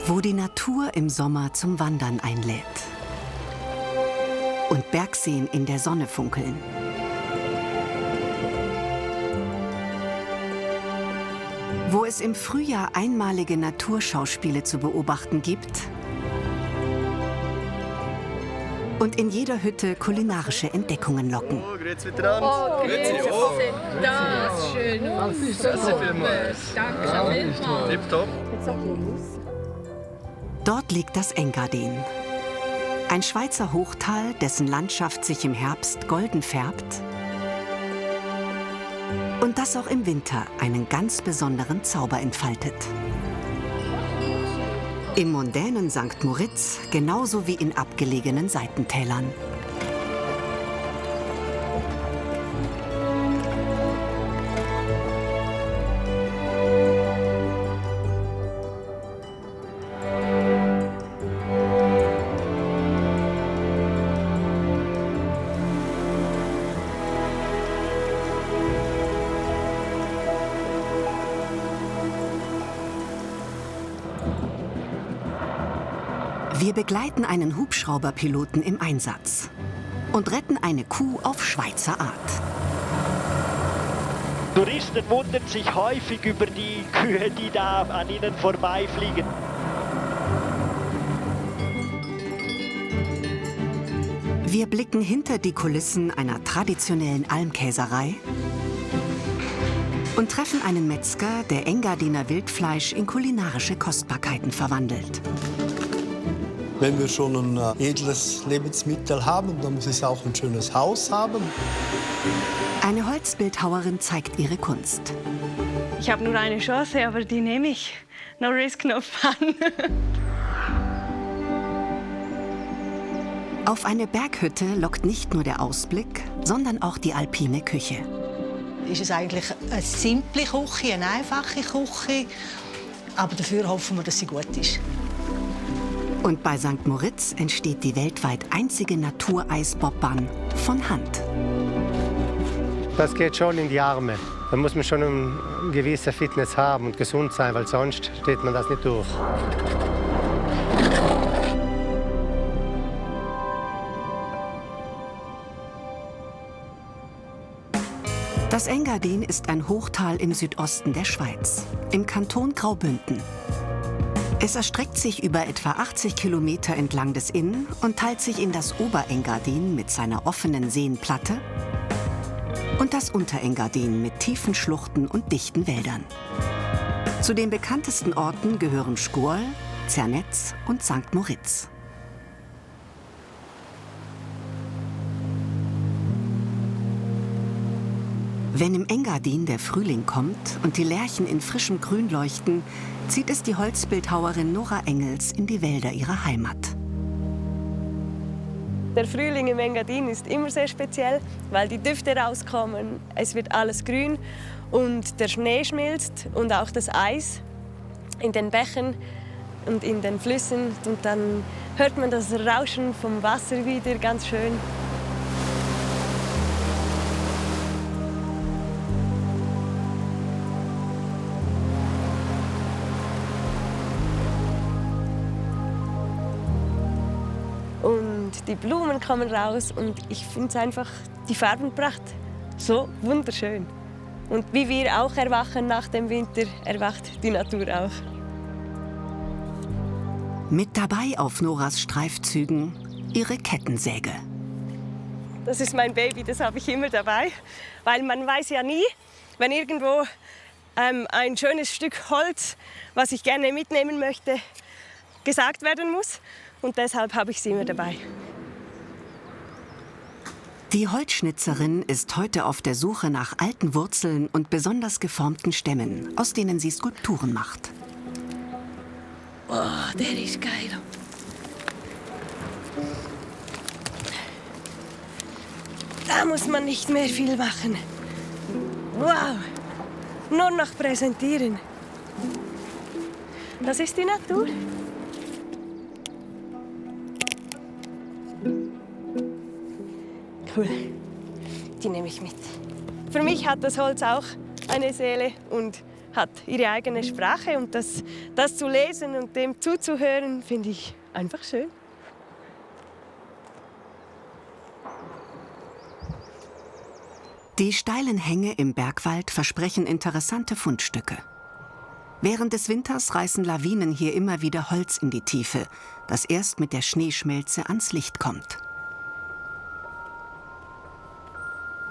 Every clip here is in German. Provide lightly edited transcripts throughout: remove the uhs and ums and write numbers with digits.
wo die Natur im Sommer zum Wandern einlädt und Bergseen in der Sonne funkeln. Wo es im Frühjahr einmalige Naturschauspiele zu beobachten gibt und in jeder Hütte kulinarische Entdeckungen locken. Oh, grüezi miteinander. Oh, grüezi. Oh, das ist schön. Danke vielmals. Tipptopp. Dort liegt das Engadin. Ein Schweizer Hochtal, dessen Landschaft sich im Herbst golden färbt und das auch im Winter einen ganz besonderen Zauber entfaltet. Im mondänen St. Moritz genauso wie in abgelegenen Seitentälern. Wir begleiten einen Hubschrauberpiloten im Einsatz und retten eine Kuh auf Schweizer Art. Touristen wundern sich häufig über die Kühe, die da an ihnen vorbeifliegen. Wir blicken hinter die Kulissen einer traditionellen Almkäserei und treffen einen Metzger, der Engadiner Wildfleisch in kulinarische Kostbarkeiten verwandelt. Wenn wir schon ein edles Lebensmittel haben, dann muss es auch ein schönes Haus haben. Eine Holzbildhauerin zeigt ihre Kunst. Ich habe nur eine Chance, aber die nehme ich. No risk, no fun. Auf eine Berghütte lockt nicht nur der Ausblick, sondern auch die alpine Küche. Ist es eigentlich eine simple Küche, eine einfache Küche, aber dafür hoffen wir, dass sie gut ist. Und bei St. Moritz entsteht die weltweit einzige Natureisbobbahn von Hand. Das geht schon in die Arme. Da muss man schon eine gewisse Fitness haben und gesund sein, weil sonst steht man das nicht durch. Das Engadin ist ein Hochtal im Südosten der Schweiz, im Kanton Graubünden. Es erstreckt sich über etwa 80 Kilometer entlang des Inn und teilt sich in das Oberengadin mit seiner offenen Seenplatte und das Unterengadin mit tiefen Schluchten und dichten Wäldern. Zu den bekanntesten Orten gehören Schgorl, Zernetz und St. Moritz. Wenn im Engadin der Frühling kommt und die Lärchen in frischem Grün leuchten, zieht es die Holzbildhauerin Nora Engels in die Wälder ihrer Heimat. Der Frühling im Engadin ist immer sehr speziell, weil die Düfte rauskommen, es wird alles grün und der Schnee schmilzt und auch das Eis in den Bächen und in den Flüssen. Und dann hört man das Rauschen vom Wasser wieder, ganz schön. Die Blumen kommen raus und ich finde es einfach, die Farbenpracht so wunderschön. Und wie wir auch erwachen nach dem Winter, erwacht die Natur auch. Mit dabei auf Noras Streifzügen ihre Kettensäge. Das ist mein Baby, das habe ich immer dabei, weil man weiß ja nie, wenn irgendwo ein schönes Stück Holz, was ich gerne mitnehmen möchte, gesagt werden muss. Und deshalb habe ich sie immer dabei. Die Holzschnitzerin ist heute auf der Suche nach alten Wurzeln und besonders geformten Stämmen, aus denen sie Skulpturen macht. Oh, der ist geil. Da muss man nicht mehr viel machen. Wow, nur noch präsentieren. Das ist die Natur. Cool, die nehme ich mit. Für mich hat das Holz auch eine Seele und hat ihre eigene Sprache und das zu lesen und dem zuzuhören, finde ich einfach schön. Die steilen Hänge im Bergwald versprechen interessante Fundstücke. Während des Winters reißen Lawinen hier immer wieder Holz in die Tiefe, das erst mit der Schneeschmelze ans Licht kommt.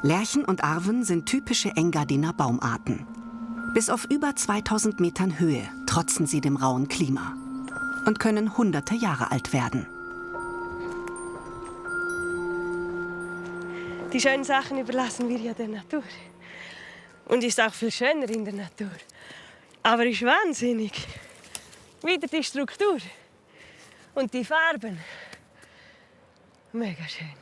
Lärchen und Arven sind typische Engadiner Baumarten. Bis auf über 2000 Metern Höhe trotzen sie dem rauen Klima und können hunderte Jahre alt werden. Die schönen Sachen überlassen wir ja der Natur. Und ist auch viel schöner in der Natur. Aber ist wahnsinnig. Wieder die Struktur und die Farben. Mega schön.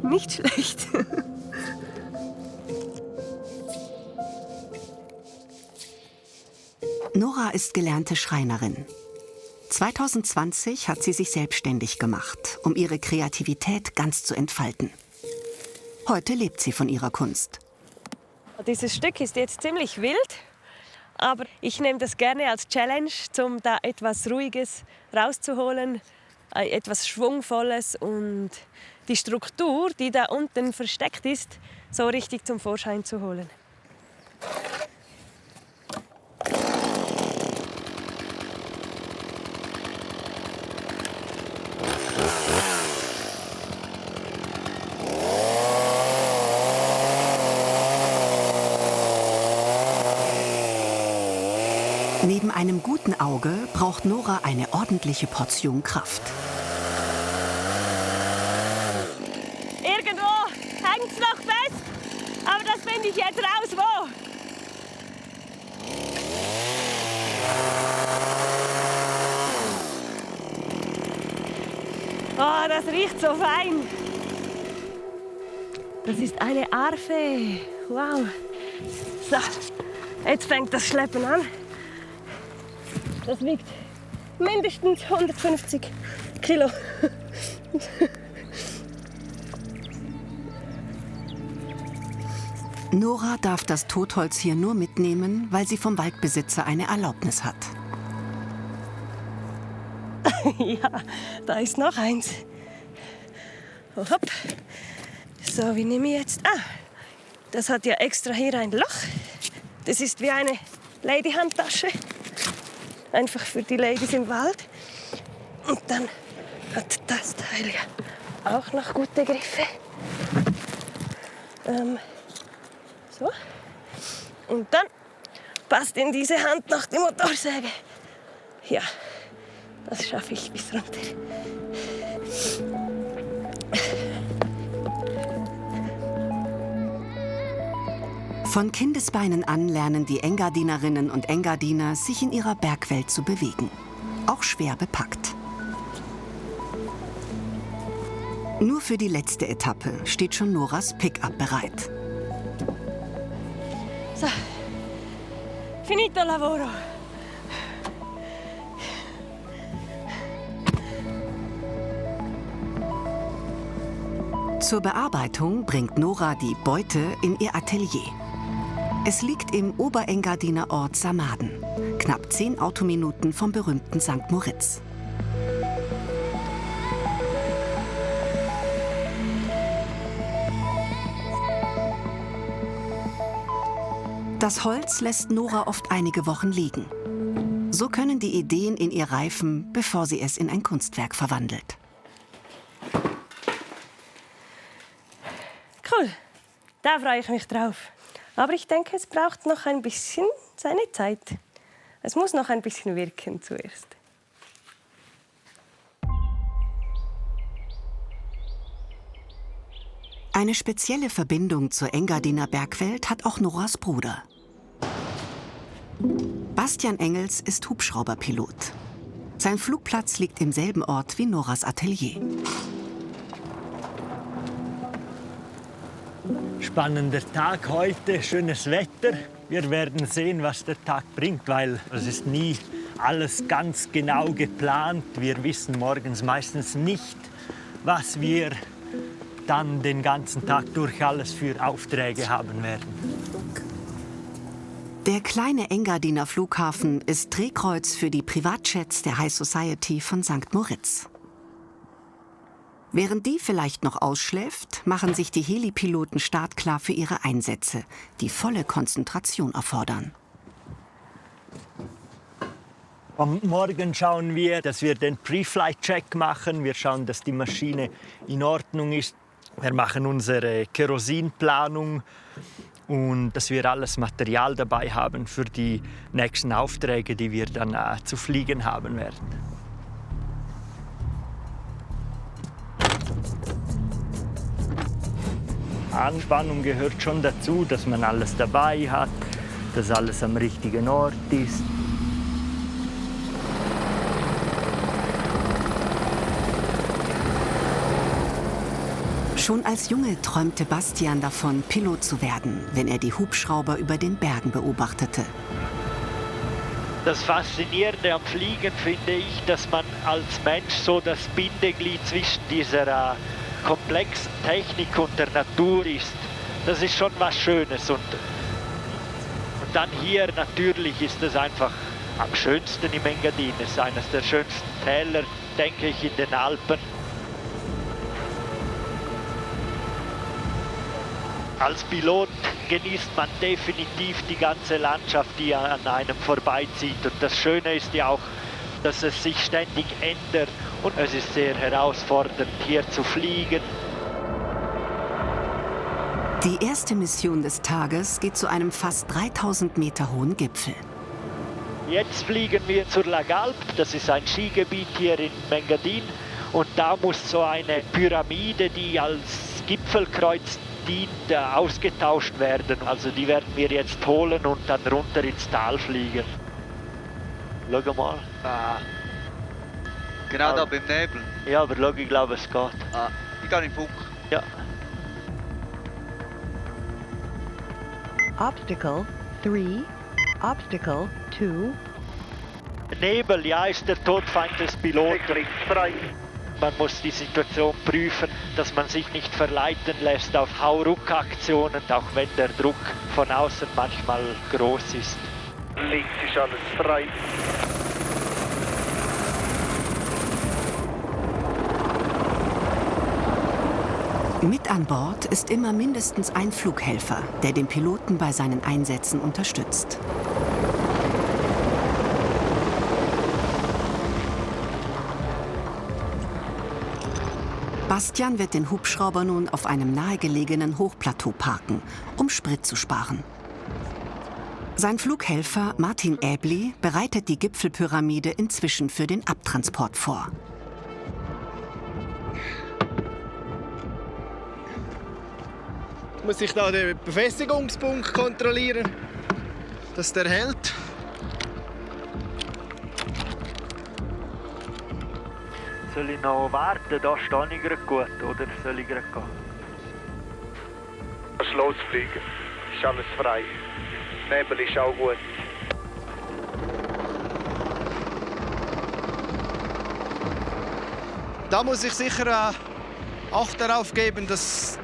Nicht schlecht. Nora ist gelernte Schreinerin. 2020 hat sie sich selbstständig gemacht, um ihre Kreativität ganz zu entfalten. Heute lebt sie von ihrer Kunst. Dieses Stück ist jetzt ziemlich wild, aber ich nehme das gerne als Challenge, um da etwas Ruhiges rauszuholen, etwas Schwungvolles und die Struktur, die da unten versteckt ist, so richtig zum Vorschein zu holen. Neben einem guten Auge braucht Nora eine ordentliche Portion Kraft. Irgendwo hängt es noch fest, aber das finde ich jetzt raus, wo. Oh, das riecht so fein. Das ist eine Arfe. Wow. So, jetzt fängt das Schleppen an. Das wiegt mindestens 150 Kilo. Nora darf das Totholz hier nur mitnehmen, weil sie vom Waldbesitzer eine Erlaubnis hat. Ja, da ist noch eins. Oh, hopp. So, wie nehme ich jetzt? Ah, das hat ja extra hier ein Loch. Das ist wie eine Ladyhandtasche. Einfach für die Ladies im Wald. Und dann hat das Teil ja auch noch gute Griffe. So. Und dann passt in diese Hand noch die Motorsäge. Ja, das schaffe ich bis runter. Von Kindesbeinen an lernen die Engadinerinnen und Engadiner, sich in ihrer Bergwelt zu bewegen. Auch schwer bepackt. Nur für die letzte Etappe steht schon Noras Pickup bereit. So, finito lavoro. Zur Bearbeitung bringt Nora die Beute in ihr Atelier. Es liegt im Oberengadiner Ort Samaden, knapp 10 Autominuten vom berühmten St. Moritz. Das Holz lässt Nora oft einige Wochen liegen. So können die Ideen in ihr reifen, bevor sie es in ein Kunstwerk verwandelt. Cool, da freue ich mich drauf. Aber ich denke, es braucht noch ein bisschen seine Zeit. Es muss noch ein bisschen wirken zuerst. Eine spezielle Verbindung zur Engadiner Bergwelt hat auch Noras Bruder. Bastian Engels ist Hubschrauberpilot. Sein Flugplatz liegt im selben Ort wie Noras Atelier. Spannender Tag heute, schönes Wetter. Wir werden sehen, was der Tag bringt, weil es ist nie alles ganz genau geplant. Wir wissen morgens meistens nicht, was wir dann den ganzen Tag durch alles für Aufträge haben werden. Der kleine Engadiner Flughafen ist Drehkreuz für die Privatjets der High Society von St. Moritz. Während die vielleicht noch ausschläft, machen sich die Helipiloten startklar für ihre Einsätze, die volle Konzentration erfordern. Am Morgen schauen wir, dass wir den Pre-Flight-Check machen. Wir schauen, dass die Maschine in Ordnung ist. Wir machen unsere Kerosinplanung und dass wir alles Material dabei haben für die nächsten Aufträge, die wir dann zu fliegen haben werden. Anspannung gehört schon dazu, dass man alles dabei hat, dass alles am richtigen Ort ist. Schon als Junge träumte Bastian davon, Pilot zu werden, wenn er die Hubschrauber über den Bergen beobachtete. Das Faszinierende am Fliegen finde ich, dass man als Mensch so das Bindeglied zwischen dieser komplexen Technik und der Natur ist. Das ist schon was Schönes. Und dann hier natürlich ist es einfach am schönsten im Engadin. Es ist eines der schönsten Täler, denke ich, in den Alpen. Als Pilot genießt man definitiv die ganze Landschaft, die an einem vorbeizieht. Und das Schöne ist ja auch, dass es sich ständig ändert. Und es ist sehr herausfordernd, hier zu fliegen. Die erste Mission des Tages geht zu einem fast 3000 Meter hohen Gipfel. Jetzt fliegen wir zur La Galp. Das ist ein Skigebiet hier in Engadin. Und da muss so eine Pyramide, die als Gipfelkreuz dient, ausgetauscht werden. Also die werden wir jetzt holen und dann runter ins Tal fliegen. Schau mal. Genau da beim Nebel. Ja, aber schau, ich glaube, es geht. Ich gehe in den Funk. Ja. Obstacle 3, Obstacle 2. Nebel, ja, ist der Todfeind des Piloten. Man muss die Situation prüfen, dass man sich nicht verleiten lässt auf Hauruck-Aktionen, auch wenn der Druck von außen manchmal groß ist. Links ist alles frei. Mit an Bord ist immer mindestens ein Flughelfer, der den Piloten bei seinen Einsätzen unterstützt. Bastian wird den Hubschrauber nun auf einem nahegelegenen Hochplateau parken, um Sprit zu sparen. Sein Flughelfer Martin Äbli bereitet die Gipfelpyramide inzwischen für den Abtransport vor. Muss ich da den Befestigungspunkt kontrollieren, dass der hält. Soll ich noch warten? Da stehe ich gerade gut, oder soll ich gerade gehen? Kannst losfliegen. Ist alles frei. Nebel ist auch gut. Da muss ich sicher Acht darauf geben, dass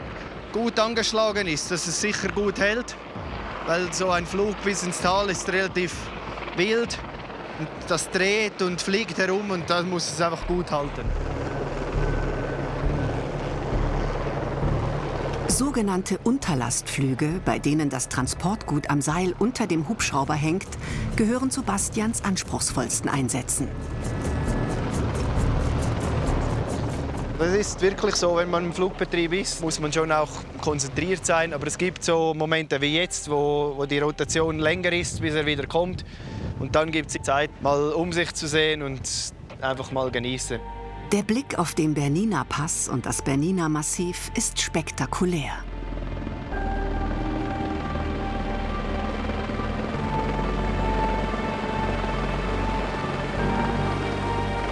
gut angeschlagen ist, dass es sicher gut hält. Weil so ein Flug bis ins Tal ist relativ wild. Und das dreht und fliegt herum und da muss es einfach gut halten. Sogenannte Unterlastflüge, bei denen das Transportgut am Seil unter dem Hubschrauber hängt, gehören zu Bastians anspruchsvollsten Einsätzen. Es ist wirklich so, wenn man im Flugbetrieb ist, muss man schon auch konzentriert sein. Aber es gibt so Momente wie jetzt, wo die Rotation länger ist, bis er wieder kommt. Und dann gibt es Zeit, mal um sich zu sehen und einfach mal genießen. Der Blick auf den Bernina Pass und das Bernina Massiv ist spektakulär.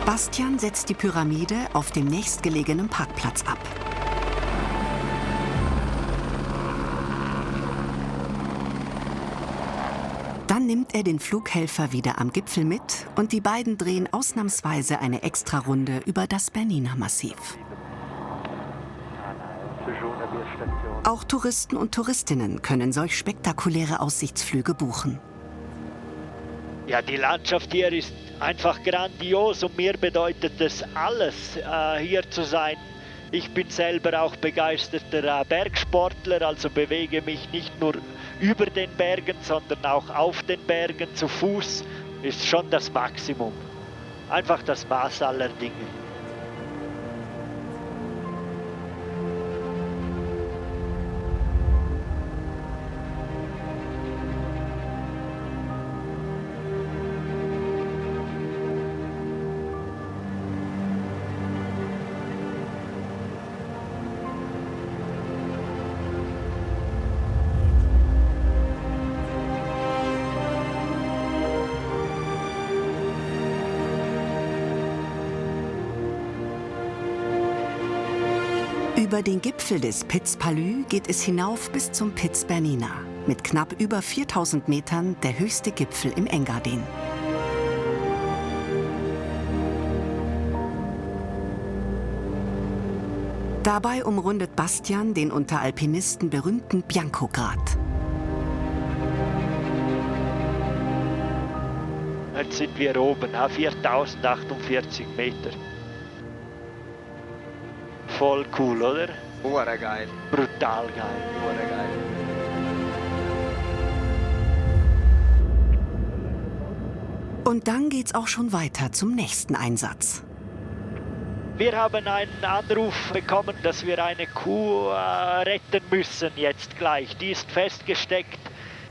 Bastian setzt die Pyramide auf dem nächstgelegenen Parkplatz ab. Dann nimmt er den Flughelfer wieder am Gipfel mit und die beiden drehen ausnahmsweise eine Extrarunde über das Bernina Massiv. Auch Touristen und Touristinnen können solch spektakuläre Aussichtsflüge buchen. Ja, die Landschaft hier ist einfach grandios und mir bedeutet es alles, hier zu sein. Ich bin selber auch begeisterter Bergsportler, also bewege mich nicht nur über den Bergen, sondern auch auf den Bergen zu Fuß, ist schon das Maximum. Einfach das Maß aller Dinge. Über den Gipfel des Piz Palu geht es hinauf bis zum Piz Bernina, mit knapp über 4000 Metern der höchste Gipfel im Engadin. Dabei umrundet Bastian den unter Alpinisten berühmten Bianco-Grat. Jetzt sind wir oben, 4048 Meter. Voll cool, oder? Geil. Brutal geil. Geil. Und dann geht's auch schon weiter zum nächsten Einsatz. Wir haben einen Anruf bekommen, dass wir eine Kuh retten müssen jetzt gleich. Die ist festgesteckt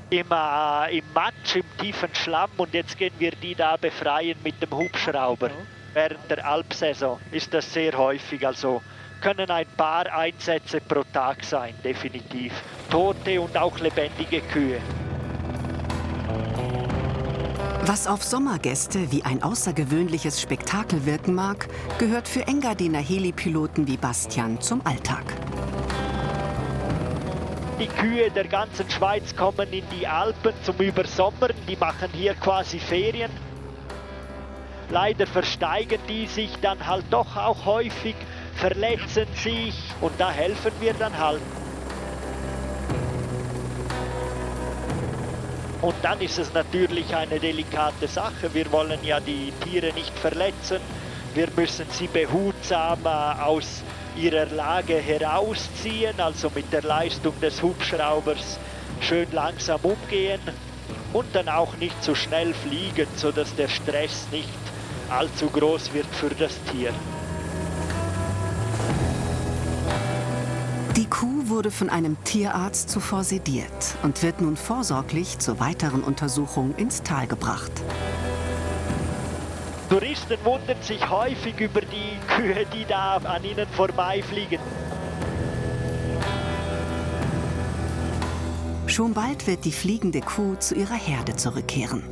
im Matsch, im tiefen Schlamm und jetzt gehen wir die da befreien mit dem Hubschrauber. Während der Alpsaison ist das sehr häufig, also können ein paar Einsätze pro Tag sein, definitiv. Tote und auch lebendige Kühe. Was auf Sommergäste wie ein außergewöhnliches Spektakel wirken mag, gehört für Engadiner Helipiloten wie Bastian zum Alltag. Die Kühe der ganzen Schweiz kommen in die Alpen zum Übersommern, die machen hier quasi Ferien. Leider versteigen die sich dann halt doch auch häufig, verletzen sich und da helfen wir dann halt. Und dann ist es natürlich eine delikate Sache. Wir wollen ja die Tiere nicht verletzen. Wir müssen sie behutsam aus ihrer Lage herausziehen, also mit der Leistung des Hubschraubers schön langsam umgehen und dann auch nicht zu schnell fliegen, sodass der Stress nicht allzu groß wird für das Tier. Die Kuh wurde von einem Tierarzt zuvor sediert und wird nun vorsorglich zur weiteren Untersuchung ins Tal gebracht. Touristen wundern sich häufig über die Kühe, die da an ihnen vorbeifliegen. Schon bald wird die fliegende Kuh zu ihrer Herde zurückkehren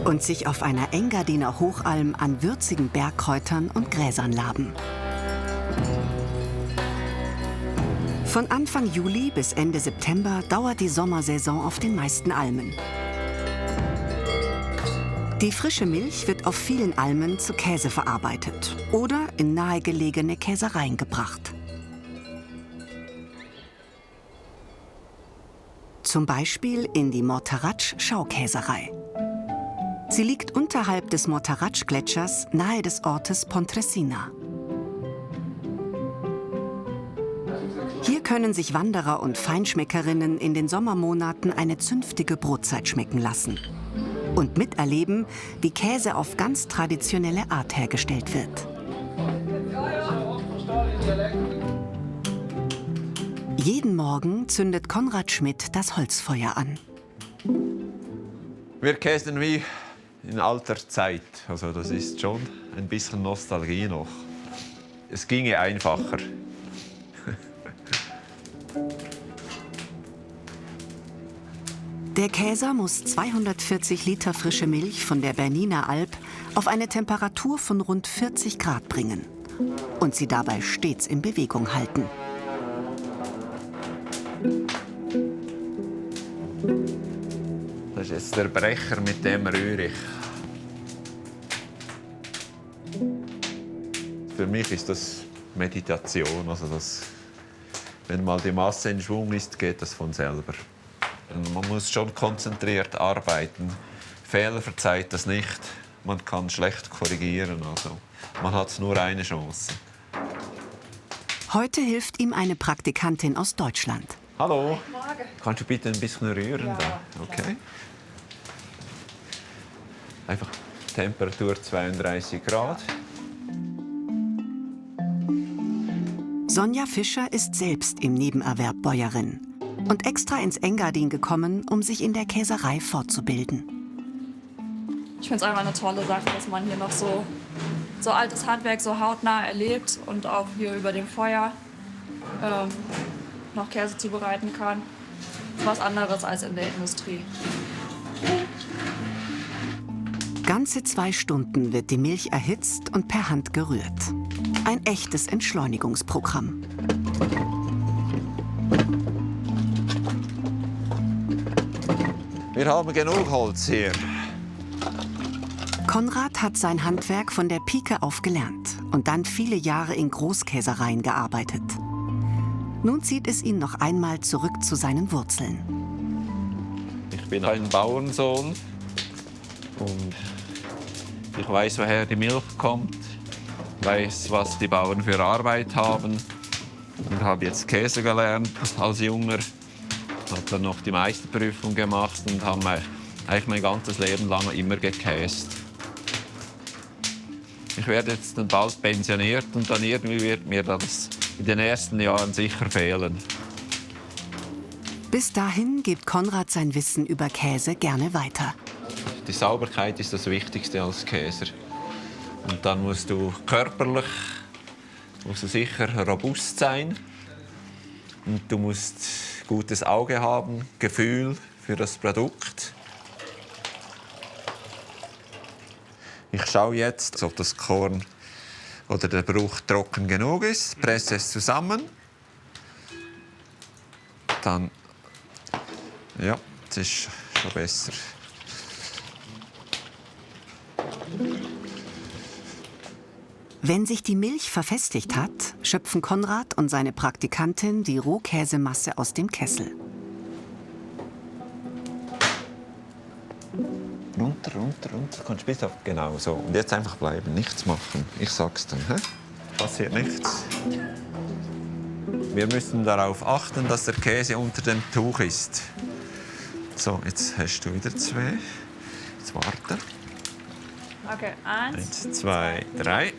und sich auf einer Engadiner Hochalm an würzigen Bergkräutern und Gräsern laben. Von Anfang Juli bis Ende September dauert die Sommersaison auf den meisten Almen. Die frische Milch wird auf vielen Almen zu Käse verarbeitet oder in nahegelegene Käsereien gebracht. Zum Beispiel in die Morteratsch-Schaukäserei. Sie liegt unterhalb des Morteratsch-Gletschers nahe des Ortes Pontresina. Hier können sich Wanderer und Feinschmeckerinnen in den Sommermonaten eine zünftige Brotzeit schmecken lassen und miterleben, wie Käse auf ganz traditionelle Art hergestellt wird. Jeden Morgen zündet Konrad Schmidt das Holzfeuer an. Wir käsen wie in alter Zeit. Also das ist schon ein bisschen Nostalgie noch. Es ginge einfacher. Der Käser muss 240 Liter frische Milch von der Berniner Alp auf eine Temperatur von rund 40 Grad bringen und sie dabei stets in Bewegung halten. Das ist jetzt der Brecher, mit dem rühre ich. Für mich ist das Meditation. Also das Wenn mal die Masse in Schwung ist, geht das von selber. Und man muss schon konzentriert arbeiten. Fehler verzeiht das nicht. Man kann schlecht korrigieren. Also, man hat nur eine Chance. Heute hilft ihm eine Praktikantin aus Deutschland. Hallo. Kannst du bitte ein bisschen rühren? Ja, da? Okay. Einfach Temperatur 32 Grad. Sonja Fischer ist selbst im Nebenerwerb Bäuerin und extra ins Engadin gekommen, um sich in der Käserei fortzubilden. Ich finde es einfach eine tolle Sache, dass man hier noch so altes Handwerk so hautnah erlebt und auch hier über dem Feuer noch Käse zubereiten kann. Was anderes als in der Industrie. Ganze 2 Stunden wird die Milch erhitzt und per Hand gerührt. Ein echtes Entschleunigungsprogramm. Wir haben genug Holz hier. Konrad hat sein Handwerk von der Pike auf gelernt und dann viele Jahre in Großkäsereien gearbeitet. Nun zieht es ihn noch einmal zurück zu seinen Wurzeln. Ich bin ein Bauernsohn und ich weiß, woher die Milch kommt, weiß, was die Bauern für Arbeit haben und habe jetzt Käse gelernt als Junger. Habe dann noch die Meisterprüfung gemacht und habe eigentlich mein ganzes Leben lang immer gekäst. Ich werde jetzt dann bald pensioniert und dann irgendwie wird mir das in den ersten Jahren sicher fehlen. Bis dahin gibt Konrad sein Wissen über Käse gerne weiter. Die Sauberkeit ist das Wichtigste als Käser. Und dann musst du körperlich sicher robust sein. Und du musst gutes Auge haben, Gefühl für das Produkt. Ich schaue jetzt, ob das Korn oder der Bruch trocken genug ist, presse es zusammen. Dann, ja, das ist schon besser. Wenn sich die Milch verfestigt hat, schöpfen Konrad und seine Praktikantin die Rohkäsemasse aus dem Kessel. Runter, runter, runter. Kannst du bis auf genau so. Und jetzt einfach bleiben, nichts machen. Ich sag's dann. Passiert nichts. Wir müssen darauf achten, dass der Käse unter dem Tuch ist. So, jetzt hast du wieder 2. Jetzt warte. Okay, 1, 2, 3.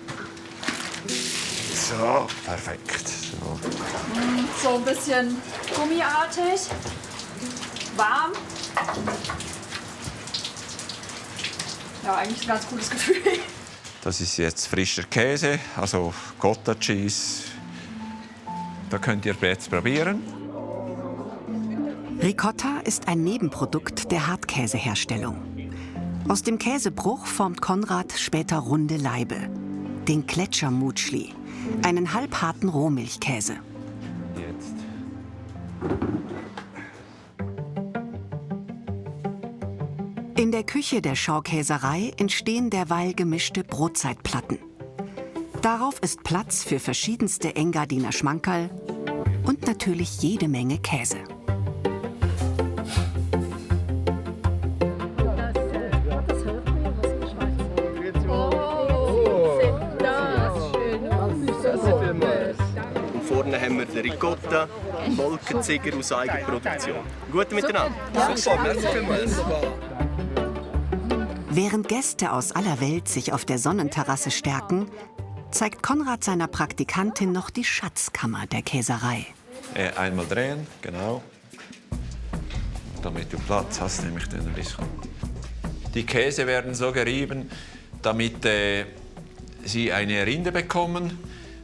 So, perfekt. So ein bisschen gummiartig, warm. Ja, eigentlich ein ganz gutes Gefühl. Das ist jetzt frischer Käse, also Gouda Cheese. Da könnt ihr jetzt probieren. Ricotta ist ein Nebenprodukt der Hartkäseherstellung. Aus dem Käsebruch formt Konrad später runde Laibe, den Gletschermutschli, einen halbharten Rohmilchkäse. Jetzt. In der Küche der Schaukäserei entstehen derweil gemischte Brotzeitplatten. Darauf ist Platz für verschiedenste Engadiner Schmankerl und natürlich jede Menge Käse. Und vorne haben wir den Ricotta, Molkenzieger aus Eigenproduktion. Gut miteinander? Super, merci vielmals. Während Gäste aus aller Welt sich auf der Sonnenterrasse stärken, zeigt Konrad seiner Praktikantin noch die Schatzkammer der Käserei. Einmal drehen, genau. Damit du Platz hast, nehme ich den ein bisschen. Die Käse werden so gerieben, damit sie eine Rinde bekommen,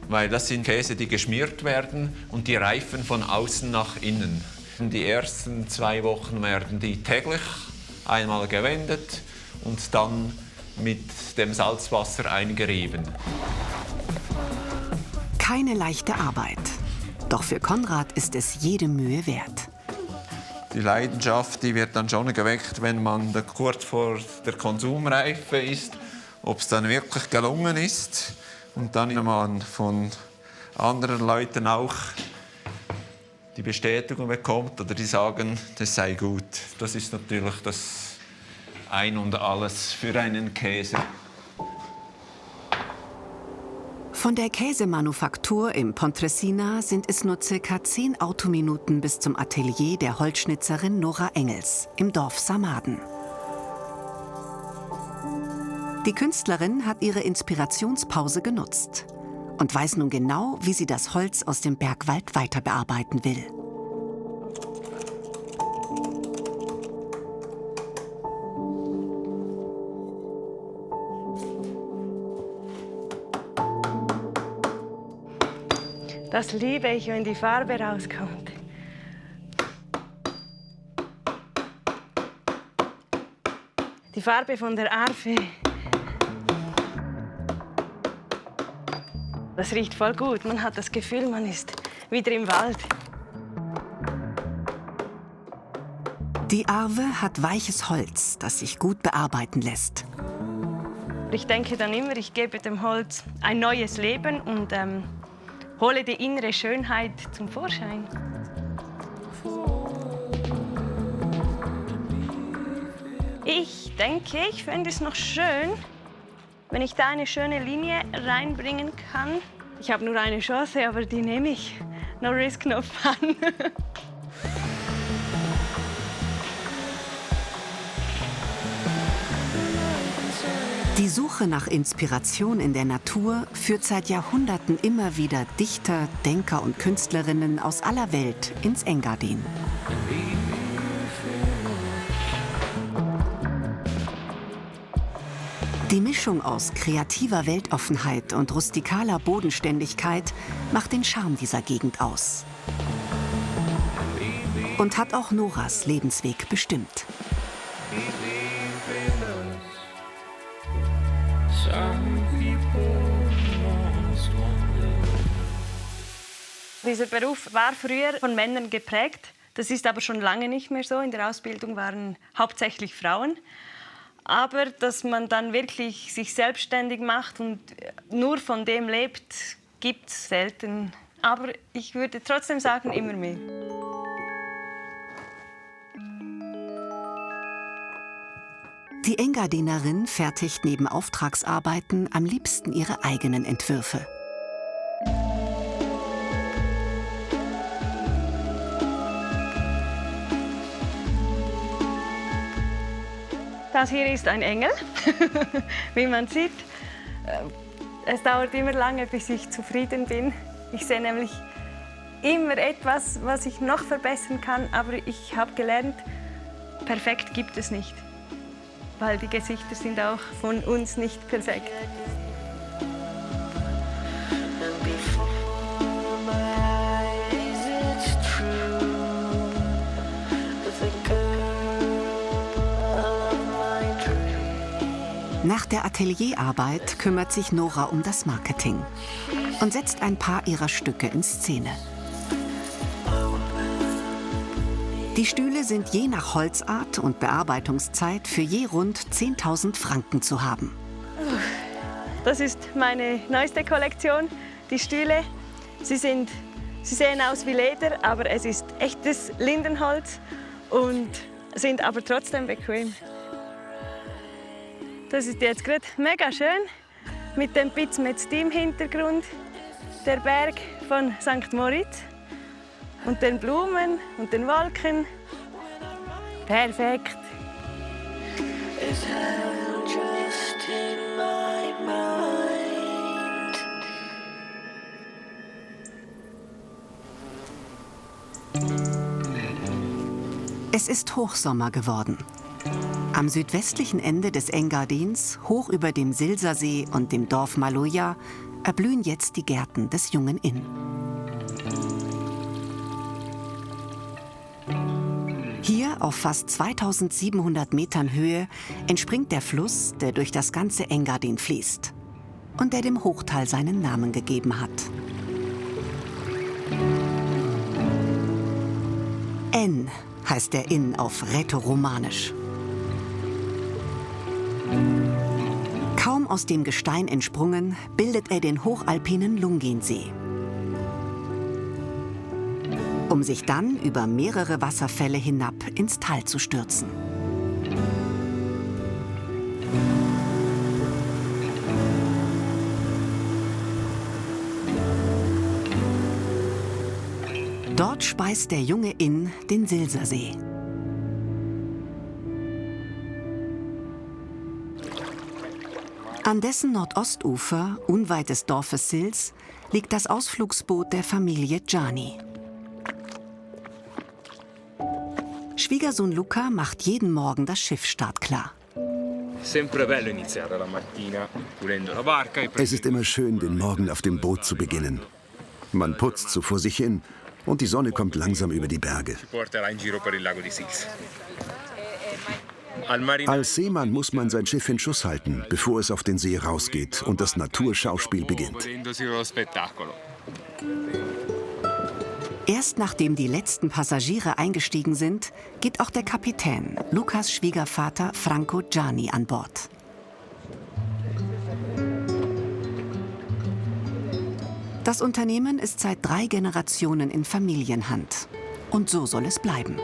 weil das sind Käse, die geschmiert werden und die reifen von außen nach innen. Die ersten 2 Wochen werden die täglich einmal gewendet und dann mit dem Salzwasser eingerieben. Keine leichte Arbeit. Doch für Konrad ist es jede Mühe wert. Die Leidenschaft, die wird dann schon geweckt, wenn man kurz vor der Konsumreife ist, ob es dann wirklich gelungen ist. Und dann man von anderen Leuten auch die Bestätigung bekommt oder die sagen, das sei gut. Das ist natürlich das Ein und Alles für einen Käse. Von der Käsemanufaktur im Pontresina sind es nur ca. 10 Autominuten bis zum Atelier der Holzschnitzerin Nora Engels im Dorf Samaden. Die Künstlerin hat ihre Inspirationspause genutzt und weiß nun genau, wie sie das Holz aus dem Bergwald weiter bearbeiten will. Das liebe ich, wenn die Farbe rauskommt. Die Farbe von der Arfe. Das riecht voll gut. Man hat das Gefühl, man ist wieder im Wald. Die Arve hat weiches Holz, das sich gut bearbeiten lässt. Ich denke dann immer, ich gebe dem Holz ein neues Leben und hole die innere Schönheit zum Vorschein. Ich denke, ich fände es noch schön, wenn ich da eine schöne Linie reinbringen kann. Ich habe nur eine Chance, aber die nehme ich. No risk, no fun. Die Suche nach Inspiration in der Natur führt seit Jahrhunderten immer wieder Dichter, Denker und Künstlerinnen aus aller Welt ins Engadin. Die Mischung aus kreativer Weltoffenheit und rustikaler Bodenständigkeit macht den Charme dieser Gegend aus. Und hat auch Noras Lebensweg bestimmt. Dieser Beruf war früher von Männern geprägt. Das ist aber schon lange nicht mehr so. In der Ausbildung waren hauptsächlich Frauen. Aber dass man dann wirklich sich selbstständig macht und nur von dem lebt, gibt es selten. Aber ich würde trotzdem sagen, immer mehr. Die Engadinerin fertigt neben Auftragsarbeiten am liebsten ihre eigenen Entwürfe. Das hier ist ein Engel, wie man sieht. Es dauert immer lange, bis ich zufrieden bin. Ich sehe nämlich immer etwas, was ich noch verbessern kann. Aber ich habe gelernt, perfekt gibt es nicht. Weil die Gesichter sind auch von uns nicht perfekt. Nach der Atelierarbeit kümmert sich Nora um das Marketing und setzt ein paar ihrer Stücke in Szene. Die Stühle sind je nach Holzart und Bearbeitungszeit für je rund 10.000 Franken zu haben. Das ist meine neueste Kollektion, die Stühle. Sie sehen aus wie Leder, aber es ist echtes Lindenholz und sind aber trotzdem bequem. Das ist jetzt gerade mega schön mit dem Piz mit Steam Hintergrund, der Berg von St. Moritz und den Blumen und den Wolken. Perfekt. Es ist Hochsommer geworden. Am südwestlichen Ende des Engadins, hoch über dem Silsersee und dem Dorf Maloja, erblühen jetzt die Gärten des jungen Inn. Hier, auf fast 2700 Metern Höhe, entspringt der Fluss, der durch das ganze Engadin fließt und der dem Hochtal seinen Namen gegeben hat. En heißt der Inn auf Rätoromanisch. Kaum aus dem Gestein entsprungen, bildet er den hochalpinen Lunginsee. um sich dann über mehrere Wasserfälle hinab ins Tal zu stürzen. Dort speist der junge Inn den Silsersee. An dessen Nordostufer, unweit des Dorfes Sils, liegt das Ausflugsboot der Familie Gianni. Schwiegersohn Luca macht jeden Morgen das Schiff startklar. Es ist immer schön, den Morgen auf dem Boot zu beginnen. Man putzt so vor sich hin und die Sonne kommt langsam über die Berge. Als Seemann muss man sein Schiff in Schuss halten, bevor es auf den See rausgeht und das Naturschauspiel beginnt. Erst nachdem die letzten Passagiere eingestiegen sind, geht auch der Kapitän, Lucas Schwiegervater Franco Gianni, an Bord. Das Unternehmen ist seit 3 Generationen in Familienhand. Und so soll es bleiben.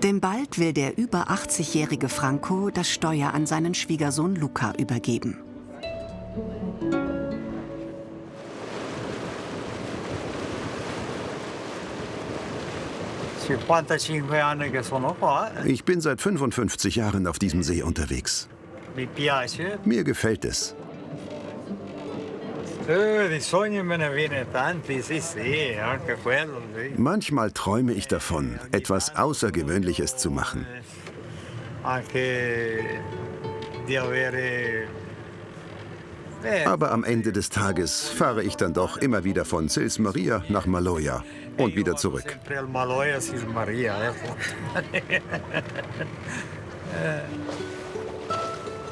Denn bald will der über 80-jährige Franco das Steuer an seinen Schwiegersohn Luca übergeben. Ich bin seit 55 Jahren auf diesem See unterwegs. Mir gefällt es. Manchmal träume ich davon, etwas Außergewöhnliches zu machen. Aber am Ende des Tages fahre ich dann doch immer wieder von Sils Maria nach Maloja und wieder zurück.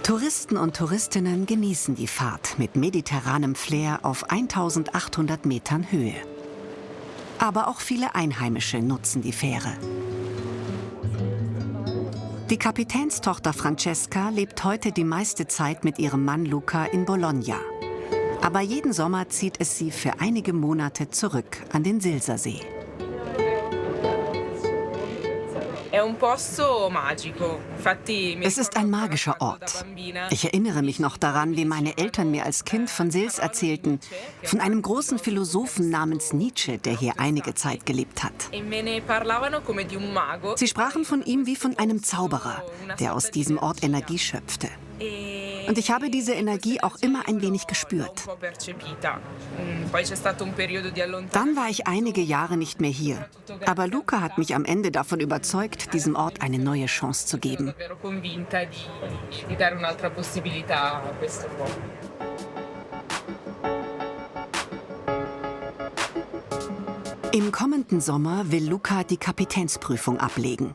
Touristen und Touristinnen genießen die Fahrt mit mediterranem Flair auf 1800 Metern Höhe. Aber auch viele Einheimische nutzen die Fähre. Die Kapitänstochter Francesca lebt heute die meiste Zeit mit ihrem Mann Luca in Bologna. Aber jeden Sommer zieht es sie für einige Monate zurück an den Silsersee. Es ist ein magischer Ort. Ich erinnere mich noch daran, wie meine Eltern mir als Kind von Sils erzählten, von einem großen Philosophen namens Nietzsche, der hier einige Zeit gelebt hat. Sie sprachen von ihm wie von einem Zauberer, der aus diesem Ort Energie schöpfte. Und ich habe diese Energie auch immer ein wenig gespürt. Dann war ich einige Jahre nicht mehr hier. Aber Luca hat mich am Ende davon überzeugt, diesem Ort eine neue Chance zu geben. Im kommenden Sommer will Luca die Kapitänsprüfung ablegen.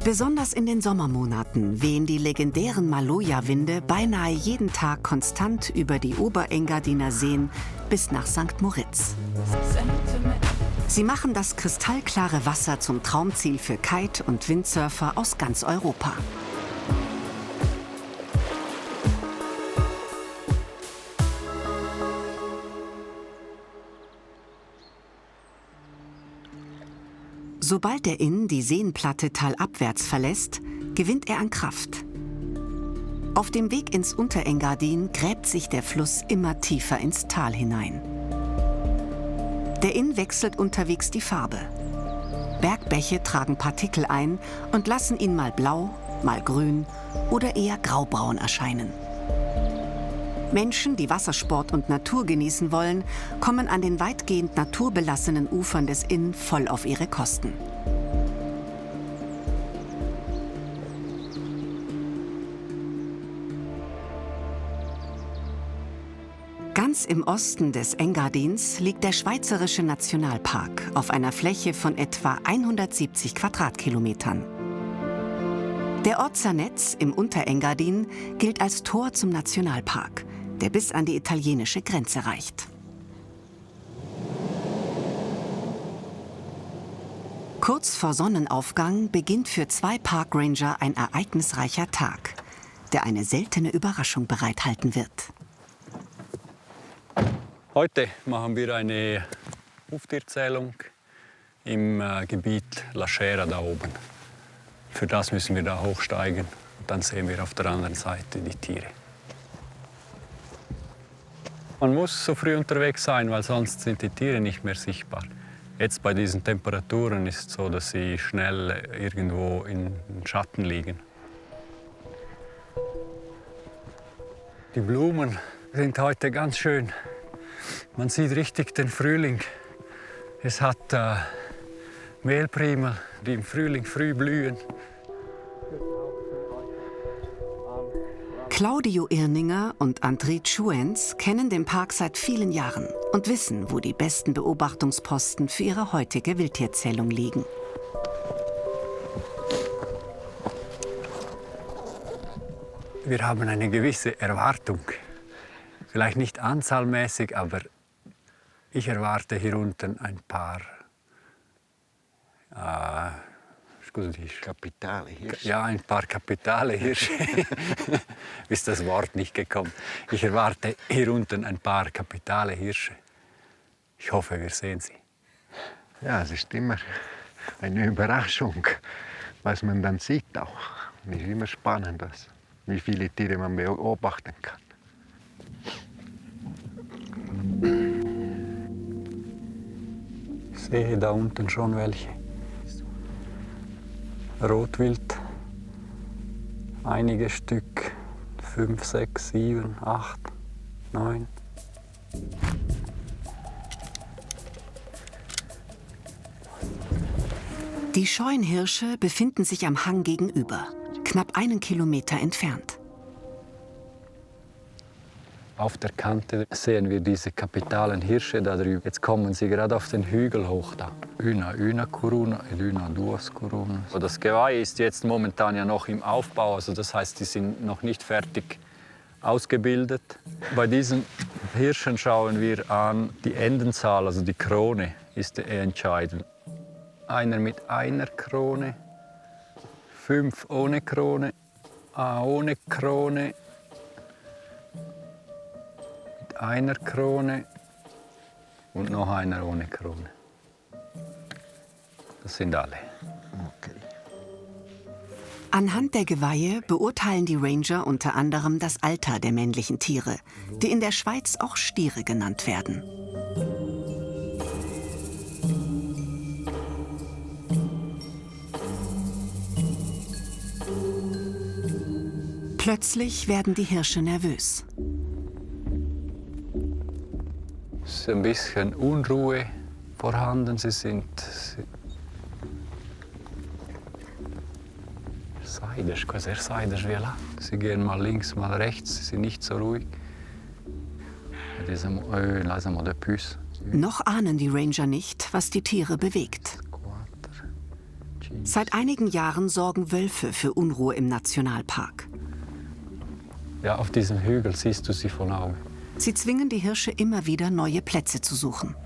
Besonders in den Sommermonaten wehen die legendären Maloja-Winde beinahe jeden Tag konstant über die Oberengadiner Seen bis nach St. Moritz. Sie machen das kristallklare Wasser zum Traumziel für Kite- und Windsurfer aus ganz Europa. Sobald der Inn die Seenplatte talabwärts verlässt, gewinnt er an Kraft. Auf dem Weg ins Unterengadin gräbt sich der Fluss immer tiefer ins Tal hinein. Der Inn wechselt unterwegs die Farbe. Bergbäche tragen Partikel ein und lassen ihn mal blau, mal grün oder eher graubraun erscheinen. Menschen, die Wassersport und Natur genießen wollen, kommen an den weitgehend naturbelassenen Ufern des Inn voll auf ihre Kosten. Ganz im Osten des Engadins liegt der Schweizerische Nationalpark auf einer Fläche von etwa 170 Quadratkilometern. Der Ort Zernez im Unterengadin gilt als Tor zum Nationalpark, der bis an die italienische Grenze reicht. Kurz vor Sonnenaufgang beginnt für 2 Parkranger ein ereignisreicher Tag. der eine seltene Überraschung bereithalten wird. Heute machen wir eine Huftierzählung im Gebiet La Schera da oben. Für das müssen wir da hochsteigen. Und dann sehen wir auf der anderen Seite die Tiere. Man muss so früh unterwegs sein, weil sonst sind die Tiere nicht mehr sichtbar. Jetzt bei diesen Temperaturen ist es so, dass sie schnell irgendwo in Schatten liegen. Die Blumen sind heute ganz schön. Man sieht richtig den Frühling. Es hat Mehlprimel, die im Frühling früh blühen. Claudio Irninger und André Schuens kennen den Park seit vielen Jahren und wissen, wo die besten Beobachtungsposten für ihre heutige Wildtierzählung liegen. Wir haben eine gewisse Erwartung. Vielleicht nicht anzahlmäßig, aber ich erwarte hier unten ein paar Kapitale Hirsche. Ja, ein paar kapitale Hirsche. Ist das Wort nicht gekommen. Ich erwarte hier unten ein paar kapitale Hirsche. Ich hoffe, wir sehen sie. Ja, es ist immer eine Überraschung, was man dann sieht auch. Es ist immer spannend, wie viele Tiere man beobachten kann. Ich sehe da unten schon welche. Rotwild, einige Stück, 5, 6, 7, 8, 9. Die scheuen Hirsche befinden sich am Hang gegenüber, knapp 1 Kilometer entfernt. Auf der Kante sehen wir diese kapitalen Hirsche da drüben. Jetzt kommen sie gerade auf den Hügel hoch da. Una Corona, Una duas Corona. Das Geweih ist jetzt momentan ja noch im Aufbau, also das heißt, die sind noch nicht fertig ausgebildet. Bei diesen Hirschen schauen wir an, die Endenzahl, also die Krone, ist entscheidend. Einer mit einer Krone, 5 ohne Krone, ohne Krone, einer Krone und noch einer ohne Krone. Das sind alle. Okay. Anhand der Geweihe beurteilen die Ranger unter anderem das Alter der männlichen Tiere, die in der Schweiz auch Stiere genannt werden. Plötzlich werden die Hirsche nervös. Es ist ein bisschen Unruhe vorhanden. Sie sind Sie gehen mal links, mal rechts. Sie sind nicht so ruhig. Noch ahnen die Ranger nicht, was die Tiere bewegt. Seit einigen Jahren sorgen Wölfe für Unruhe im Nationalpark. Ja, auf diesem Hügel siehst du sie von Augen. Sie zwingen die Hirsche immer wieder, neue Plätze zu suchen.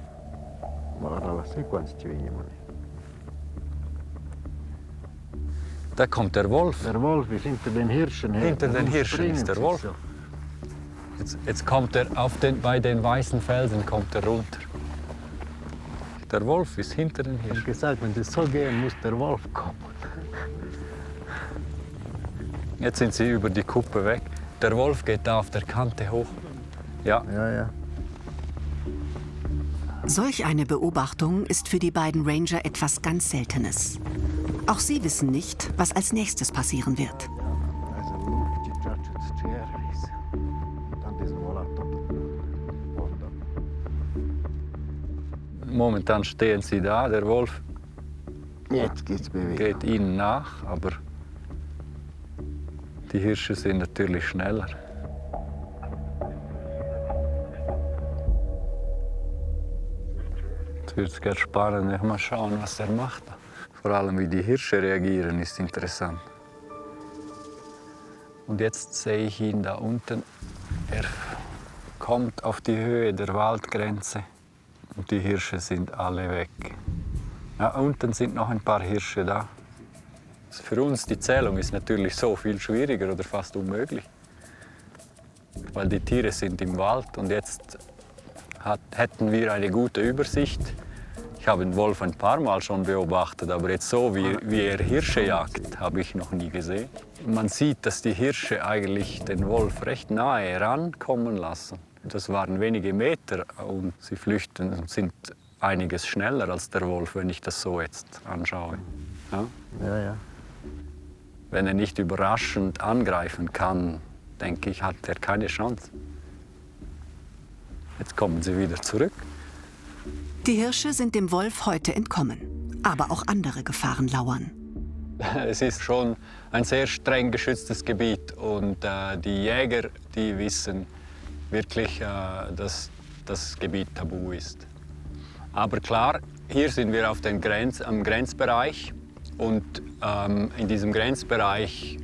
Da kommt der Wolf. Der Wolf ist hinter den Hirschen her. Hinter den Hirschen ist der Wolf. Jetzt kommt er bei den weißen Felsen kommt er runter. Der Wolf ist hinter den Hirschen. Ich habe gesagt, wenn das so gehen, muss der Wolf kommen. Jetzt sind sie über die Kuppe weg. Der Wolf geht da auf der Kante hoch. Ja. Ja. Solch eine Beobachtung ist für die beiden Ranger etwas ganz Seltenes. Auch sie wissen nicht, was als nächstes passieren wird. Momentan stehen sie da, der Wolf Jetzt geht's geht ihnen nach, aber die Hirsche sind natürlich schneller. Jetzt wird es ganz spannend. Mal schauen, was er macht. Vor allem, wie die Hirsche reagieren, ist interessant. Und jetzt sehe ich ihn da unten. Er kommt auf die Höhe der Waldgrenze und die Hirsche sind alle weg. Ja, unten sind noch ein paar Hirsche da. Für uns die Zählung ist natürlich so viel schwieriger oder fast unmöglich. Weil die Tiere sind im Wald und jetzt hätten wir eine gute Übersicht. Ich habe den Wolf ein paar Mal schon beobachtet, aber jetzt so, wie er Hirsche jagt, habe ich noch nie gesehen. Man sieht, dass die Hirsche eigentlich den Wolf recht nahe herankommen lassen. Das waren wenige Meter und sie flüchten und sind einiges schneller als der Wolf, wenn ich das so jetzt anschaue. Ja? Ja, ja. Wenn er nicht überraschend angreifen kann, denke ich, hat er keine Chance. Jetzt kommen sie wieder zurück. Die Hirsche sind dem Wolf heute entkommen, aber auch andere Gefahren lauern. Es ist schon ein sehr streng geschütztes Gebiet und die Jäger, die wissen wirklich, dass das Gebiet tabu ist. Aber klar, hier sind wir auf am Grenzbereich und in diesem Grenzbereich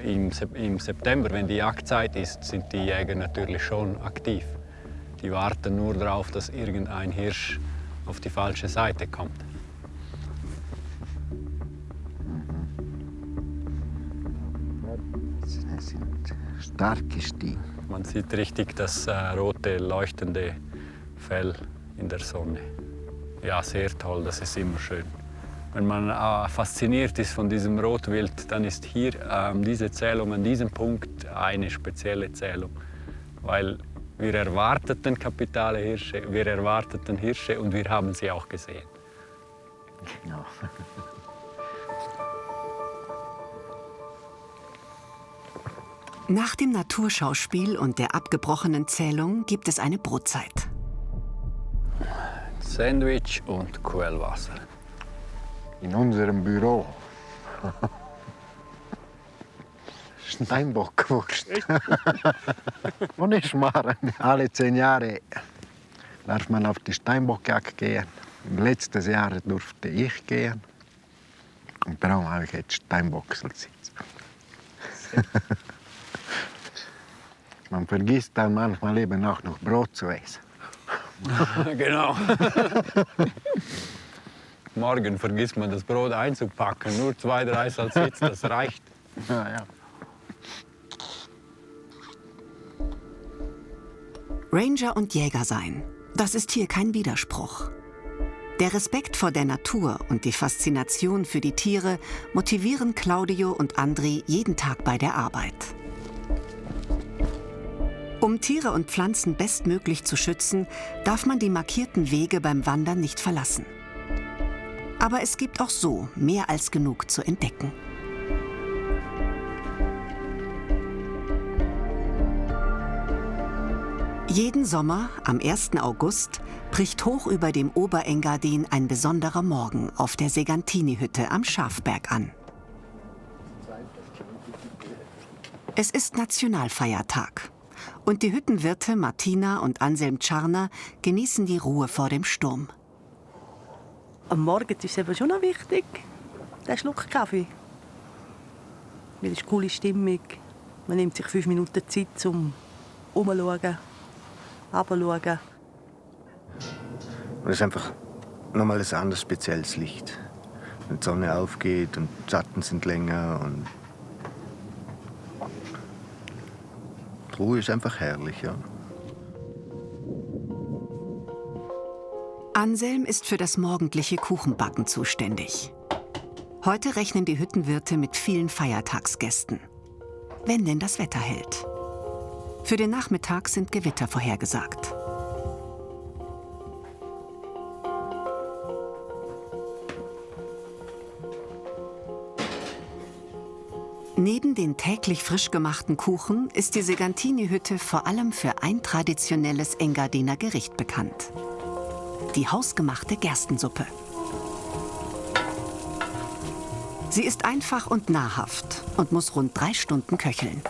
im September, wenn die Jagdzeit ist, sind die Jäger natürlich schon aktiv. Die warten nur darauf, dass irgendein Hirsch auf die falsche Seite kommt. Das sind starke Stiere. Man sieht richtig das rote, leuchtende Fell in der Sonne. Ja, sehr toll, das ist immer schön. Wenn man fasziniert ist von diesem Rotwild, dann ist hier diese Zählung an diesem Punkt eine spezielle Zählung. Weil wir erwarteten kapitale Hirsche, wir erwarteten Hirsche und wir haben sie auch gesehen. Genau. Nach dem Naturschauspiel und der abgebrochenen Zählung gibt es eine Brotzeit. Sandwich und Quellwasser. In unserem Büro. Steinbockwurst. Und ich mache alle 10 Jahre darf man auf die Steinbockjagd gehen. Im letzten Jahr durfte ich gehen. Und darum habe ich jetzt Steinbockselsitz. Man vergisst dann manchmal eben auch noch Brot zu essen. Genau. Morgen vergisst man das Brot einzupacken. Nur 2, 3 Salsitz, das reicht. Ja, ja. Ranger und Jäger sein, das ist hier kein Widerspruch. Der Respekt vor der Natur und die Faszination für die Tiere motivieren Claudio und Andri jeden Tag bei der Arbeit. Um Tiere und Pflanzen bestmöglich zu schützen, darf man die markierten Wege beim Wandern nicht verlassen. Aber es gibt auch so mehr als genug zu entdecken. Jeden Sommer, am 1. August, bricht hoch über dem Oberengadin ein besonderer Morgen auf der Segantini-Hütte am Schafberg an. Es ist Nationalfeiertag und die Hüttenwirte Martina und Anselm Czarna genießen die Ruhe vor dem Sturm. Am Morgen ist es eben schon noch wichtig, der Schluck Kaffee. Weil es ist eine coole Stimmung. Man nimmt sich 5 Minuten Zeit, um herumzuschauen, runterzuschauen. Und es ist einfach nochmal ein anderes spezielles Licht. Wenn die Sonne aufgeht und die Schatten sind länger und die Ruhe ist einfach herrlich, ja. Anselm ist für das morgendliche Kuchenbacken zuständig. Heute rechnen die Hüttenwirte mit vielen Feiertagsgästen. Wenn denn das Wetter hält. Für den Nachmittag sind Gewitter vorhergesagt. Neben den täglich frisch gemachten Kuchen ist die Segantini-Hütte vor allem für ein traditionelles Engadiner Gericht bekannt: die hausgemachte Gerstensuppe. Sie ist einfach und nahrhaft und muss rund 3 Stunden köcheln.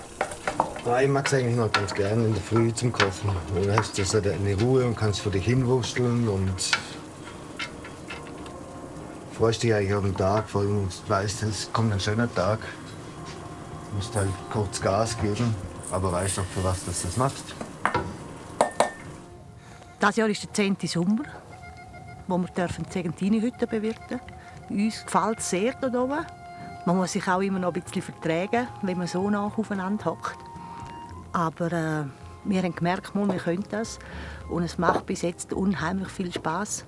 Ja, ich mag es eigentlich noch ganz gerne in der Früh zum Kochen. Dann hast du so eine Ruhe und kannst für dich hinwursteln und freust dich eigentlich auf den Tag, vor allem weißt, es kommt ein schöner Tag. Du musst halt kurz Gas geben, aber weißt auch, für was du das machst. Dieses Jahr ist der 10. Sommer, wo wir die Segantini-Hütte bewirten dürfen. Uns gefällt es sehr hier oben. Man muss sich auch immer noch ein bisschen vertragen, wenn man so nah aufeinander hockt. Aber wir haben gemerkt, wir können das. Und es macht bis jetzt unheimlich viel Spass.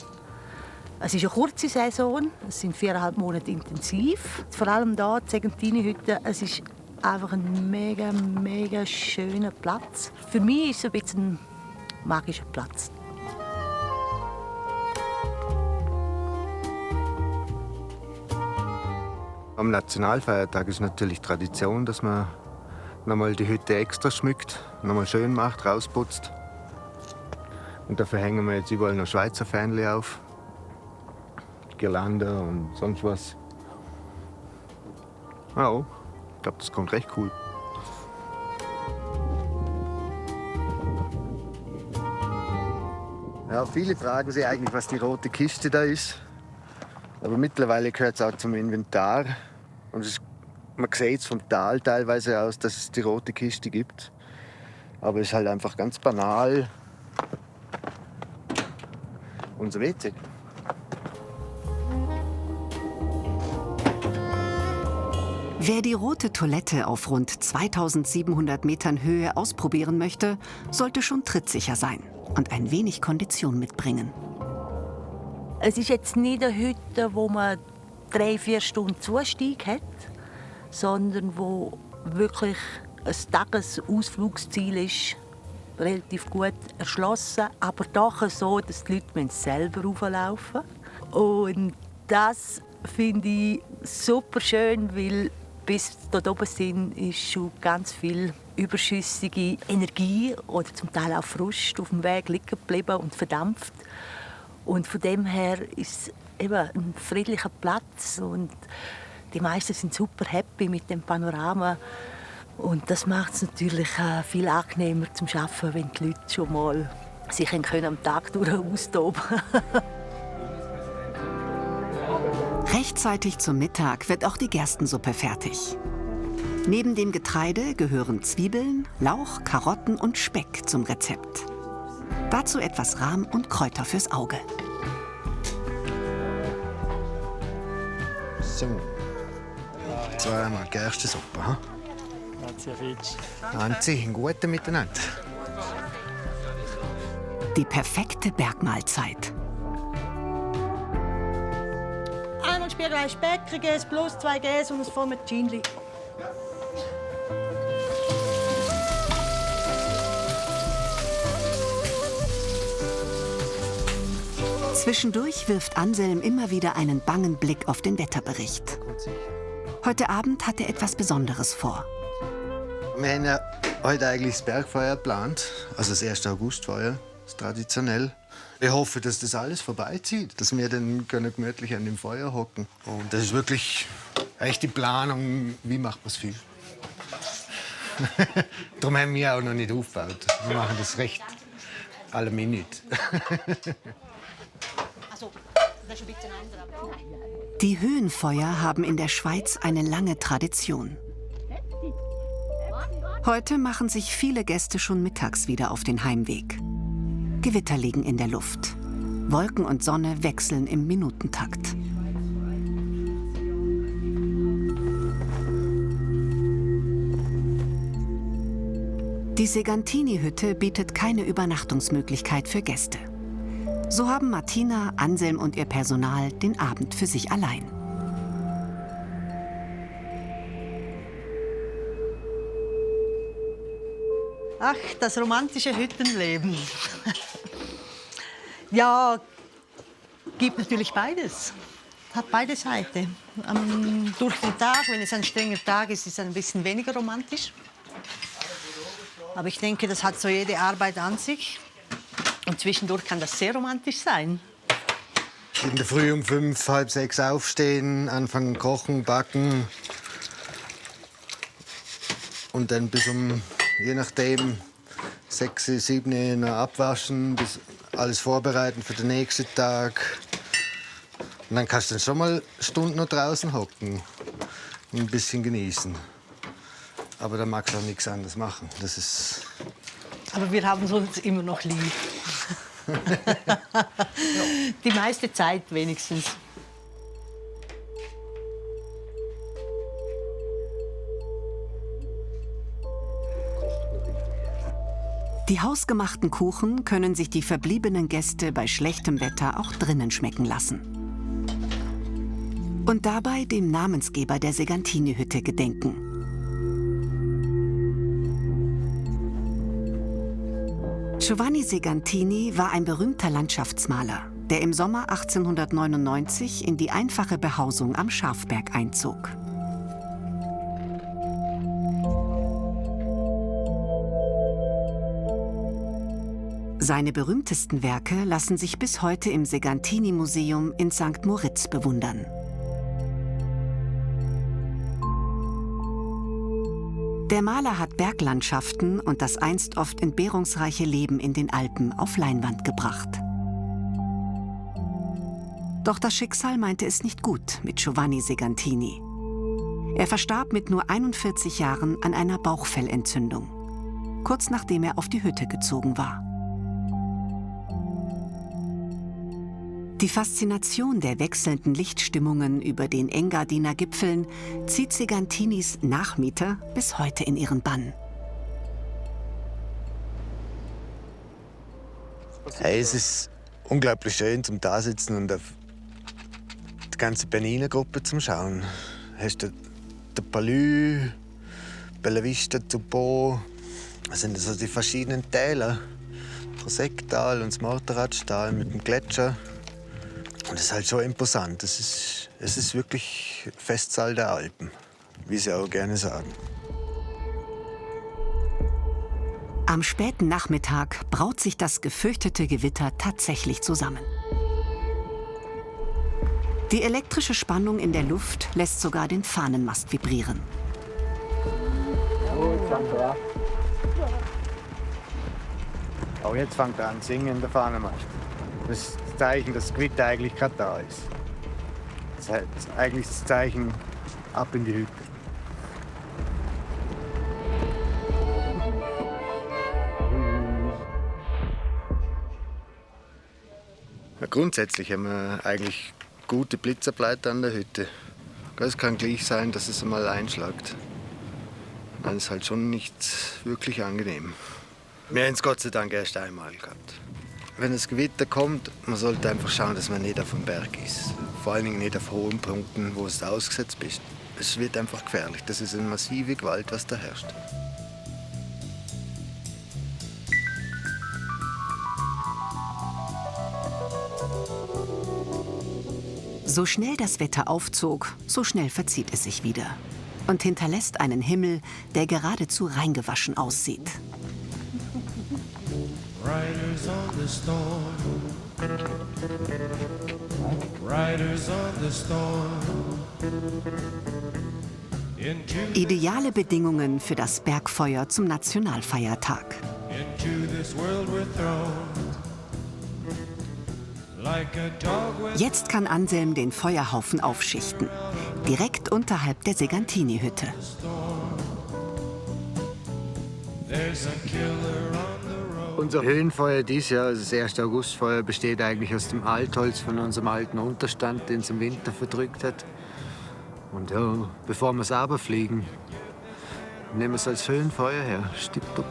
Es ist eine kurze Saison, es sind 4,5 Monate intensiv. Vor allem hier, die Segantini-Hütte, es ist einfach ein mega, mega schöner Platz. Für mich ist es ein bisschen ein magischer Platz. Am Nationalfeiertag ist natürlich Tradition, dass man nochmal die Hütte extra schmückt, nochmal schön macht, rausputzt. Und dafür hängen wir jetzt überall noch Schweizer Fähnchen auf. Girlande und sonst was. Ja, ich glaube, das kommt recht cool. Ja, viele fragen sich eigentlich, was die rote Kiste da ist. Aber mittlerweile gehört es auch zum Inventar. Und man sieht es vom Tal teilweise aus, dass es die rote Kiste gibt. Aber es ist halt einfach ganz banal unser WC. Wer die rote Toilette auf rund 2700 Metern Höhe ausprobieren möchte, sollte schon trittsicher sein und ein wenig Kondition mitbringen. Es ist jetzt nicht eine Hütte, wo man 3-4 Stunden Zustieg hat, sondern wo wirklich ein Tagesausflugsziel ist, relativ gut erschlossen, aber doch so, dass die Leute selber rauflaufen müssen. Und das finde ich super schön, weil bis dort oben sind, ist schon ganz viel überschüssige Energie oder zum Teil auch Frust auf dem Weg liegen geblieben und verdampft. Und von dem her ist es eben ein friedlicher Platz und die meisten sind super happy mit dem Panorama. Und das macht es natürlich viel angenehmer zum Arbeiten, wenn die Leute schon mal sich am Tag durch austoben können. Rechtzeitig zum Mittag wird auch die Gerstensuppe fertig. Neben dem Getreide gehören Zwiebeln, Lauch, Karotten und Speck zum Rezept. Dazu etwas Rahm und Kräuter fürs Auge. So, zweimal Gerstensuppe. Ha? Anzi, einen guten Miteinander. Die perfekte Bergmahlzeit. Einmal Spiegelei Speck, Käse plus 2 Käse und ein Formaggini. Zwischendurch wirft Anselm immer wieder einen bangen Blick auf den Wetterbericht. Heute Abend hat er etwas Besonderes vor. Wir haben ja heute eigentlich das Bergfeuer geplant, also das 1. Augustfeuer, das traditionell. Ich hoffe, dass das alles vorbeizieht, dass wir dann gemütlich an dem Feuer hocken. Und das ist wirklich echt die Planung, wie macht man es viel. Darum haben wir auch noch nicht aufgebaut. Wir machen das recht alle Minute. Die Höhenfeuer haben in der Schweiz eine lange Tradition. Heute machen sich viele Gäste schon mittags wieder auf den Heimweg. Gewitter liegen in der Luft. Wolken und Sonne wechseln im Minutentakt. Die Segantini-Hütte bietet keine Übernachtungsmöglichkeit für Gäste. So haben Martina, Anselm und ihr Personal den Abend für sich allein. Ach, das romantische Hüttenleben. Ja, gibt natürlich beides. Hat beide Seiten. Durch den Tag, wenn es ein strenger Tag ist, ist es ein bisschen weniger romantisch. Aber ich denke, das hat so jede Arbeit an sich. Und zwischendurch kann das sehr romantisch sein. In der Früh um 5, halb 6 aufstehen, anfangen kochen, backen. Und dann bis um, je nachdem, 6, 7 noch abwaschen, bis alles vorbereiten für den nächsten Tag. Und dann kannst du dann schon mal Stunden noch draußen hocken und ein bisschen genießen. Aber dann magst du auch nichts anderes machen. Das ist... Aber wir haben uns immer noch lieb. Die meiste Zeit wenigstens. Die hausgemachten Kuchen können sich die verbliebenen Gäste bei schlechtem Wetter auch drinnen schmecken lassen. Und dabei dem Namensgeber der Segantini-Hütte gedenken. Giovanni Segantini war ein berühmter Landschaftsmaler, der im Sommer 1899 in die einfache Behausung am Schafberg einzog. Seine berühmtesten Werke lassen sich bis heute im Segantini-Museum in St. Moritz bewundern. Der Maler hat Berglandschaften und das einst oft entbehrungsreiche Leben in den Alpen auf Leinwand gebracht. Doch das Schicksal meinte es nicht gut mit Giovanni Segantini. Er verstarb mit nur 41 Jahren an einer Bauchfellentzündung, kurz nachdem er auf die Hütte gezogen war. Die Faszination der wechselnden Lichtstimmungen über den Engadiner Gipfeln zieht Segantinis Nachmieter bis heute in ihren Bann. Hey, es ist unglaublich schön zum Dasitzen und auf die ganze Bernina-Gruppe zum Schauen. Hast du den Palü, Bella Vista, Zubo, das sind also die verschiedenen Täler. Das Secktal und das Morteratschtal mit dem Gletscher. Und das ist halt schon imposant. Es ist wirklich Festsaal der Alpen, wie sie auch gerne sagen. Am späten Nachmittag braut sich das gefürchtete Gewitter tatsächlich zusammen. Die elektrische Spannung in der Luft lässt sogar den Fahnenmast vibrieren. Auch jetzt fängt er an zu singen, der Fahnenmast. Das ist das Zeichen, dass das Gewitter eigentlich gerade da ist. Das ist eigentlich das Zeichen, ab in die Hütte. Ja, grundsätzlich haben wir eigentlich gute Blitzableiter an der Hütte. Es kann gleich sein, dass es einmal einschlägt. Dann ist halt schon nicht wirklich angenehm. Wir haben es Gott sei Dank erst einmal gehabt. Wenn das Gewitter kommt, man sollte einfach schauen, dass man nicht auf dem Berg ist. Vor allen Dingen nicht auf hohen Punkten, wo du ausgesetzt bist. Es wird einfach gefährlich. Das ist eine massive Gewalt, was da herrscht. So schnell das Wetter aufzog, so schnell verzieht es sich wieder und hinterlässt einen Himmel, der geradezu reingewaschen aussieht. Riders on the storm. Riders on the storm. Ideale Bedingungen für das Bergfeuer zum Nationalfeiertag. Into this world we're thrown. Like a dog with Jetzt kann Anselm den Feuerhaufen aufschichten, direkt unterhalb der Segantini-Hütte. there's a killer on the road. Unser Höhenfeuer dieses Jahr, das erste Augustfeuer, besteht eigentlich aus dem Altholz von unserem alten Unterstand, den es im Winter verdrückt hat. Und ja, bevor wir es runterfliegen, nehmen wir es als Höhenfeuer her. Stipptupp.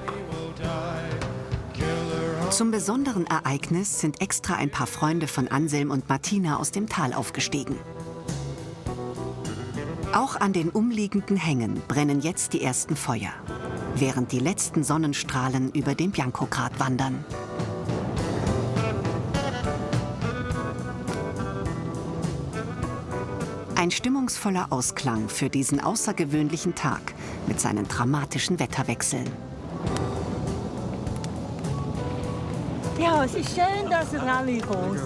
Zum besonderen Ereignis sind extra ein paar Freunde von Anselm und Martina aus dem Tal aufgestiegen. Auch an den umliegenden Hängen brennen jetzt die ersten Feuer, während die letzten Sonnenstrahlen über dem Biancograt wandern. Ein stimmungsvoller Ausklang für diesen außergewöhnlichen Tag mit seinen dramatischen Wetterwechseln. Ja, es ist schön, dass ihr alle kommt.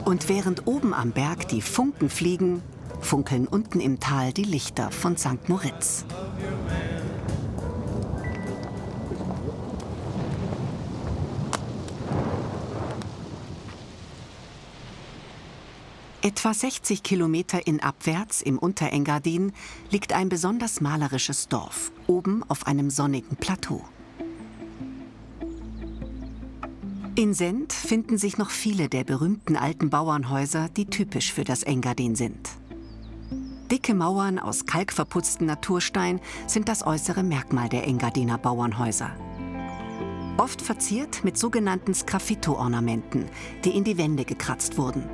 Und während oben am Berg die Funken fliegen, funkeln unten im Tal die Lichter von St. Moritz. Etwa 60 Kilometer inabwärts im Unterengadin liegt ein besonders malerisches Dorf, oben auf einem sonnigen Plateau. In Send finden sich noch viele der berühmten alten Bauernhäuser, die typisch für das Engadin sind. Dicke Mauern aus kalkverputztem Naturstein sind das äußere Merkmal der Engadiner Bauernhäuser. Oft verziert mit sogenannten Sgraffito-Ornamenten, die in die Wände gekratzt wurden.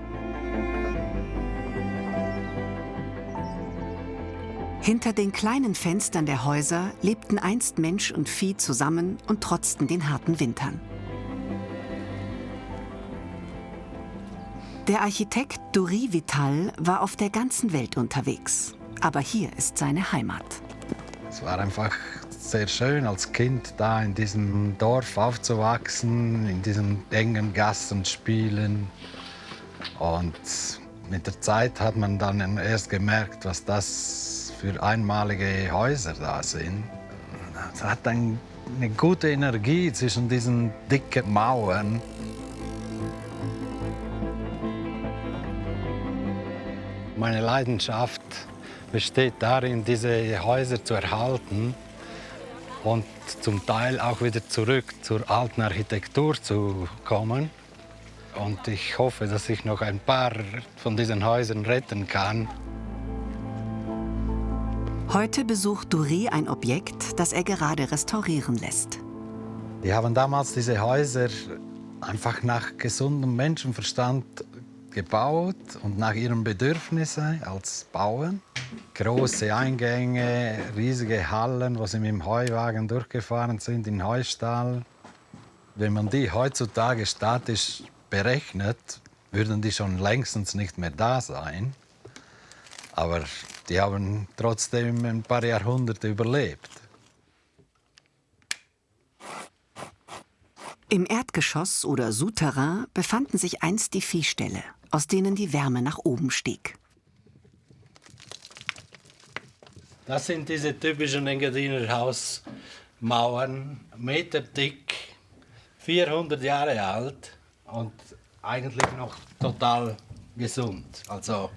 Hinter den kleinen Fenstern der Häuser lebten einst Mensch und Vieh zusammen und trotzten den harten Wintern. Der Architekt Dury Vital war auf der ganzen Welt unterwegs. Aber hier ist seine Heimat. Es war einfach sehr schön, als Kind da in diesem Dorf aufzuwachsen, in diesen engen Gassen spielen. Und mit der Zeit hat man dann erst gemerkt, was das für einmalige Häuser da sind. Es hat eine gute Energie zwischen diesen dicken Mauern. Meine Leidenschaft besteht darin, diese Häuser zu erhalten und zum Teil auch wieder zurück zur alten Architektur zu kommen. Und ich hoffe, dass ich noch ein paar von diesen Häusern retten kann. Heute besucht Dury ein Objekt, das er gerade restaurieren lässt. Die haben damals diese Häuser einfach nach gesundem Menschenverstand gebaut und nach ihren Bedürfnissen als Bauern. Große Eingänge, riesige Hallen, wo sie mit dem Heuwagen durchgefahren sind, in den Heustall. Wenn man die heutzutage statisch berechnet, würden die schon längstens nicht mehr da sein. Aber die haben trotzdem ein paar Jahrhunderte überlebt. Im Erdgeschoss oder Souterrain befanden sich einst die Viehställe, aus denen die Wärme nach oben stieg. Das sind diese typischen Engadiner Hausmauern, meterdick, 400 Jahre alt und eigentlich noch total gesund. Also,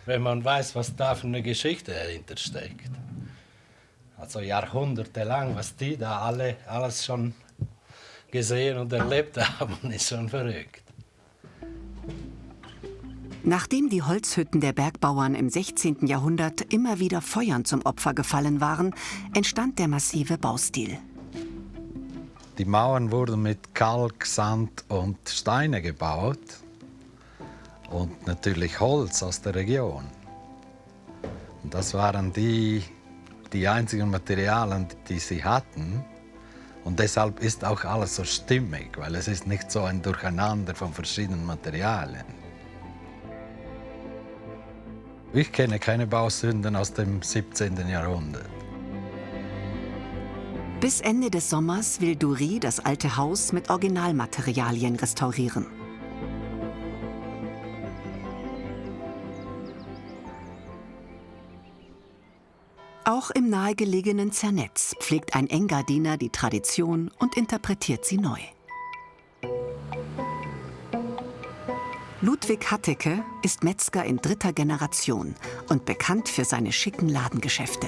wenn man weiß, was da für eine Geschichte dahinter steckt. Also jahrhundertelang, was die da alles schon gesehen und erlebt haben, ist schon verrückt. Nachdem die Holzhütten der Bergbauern im 16. Jahrhundert immer wieder Feuern zum Opfer gefallen waren, entstand der massive Baustil. Die Mauern wurden mit Kalk, Sand und Steine gebaut und natürlich Holz aus der Region. Und das waren die einzigen Materialien, die sie hatten. Und deshalb ist auch alles so stimmig, weil es ist nicht so ein Durcheinander von verschiedenen Materialien. Ich kenne keine Bausünden aus dem 17. Jahrhundert. Bis Ende des Sommers will Dury das alte Haus mit Originalmaterialien restaurieren. Auch im nahegelegenen Zernetz pflegt ein Engadiner die Tradition und interpretiert sie neu. Ludwig Hatteke ist Metzger in 3. Generation und bekannt für seine schicken Ladengeschäfte.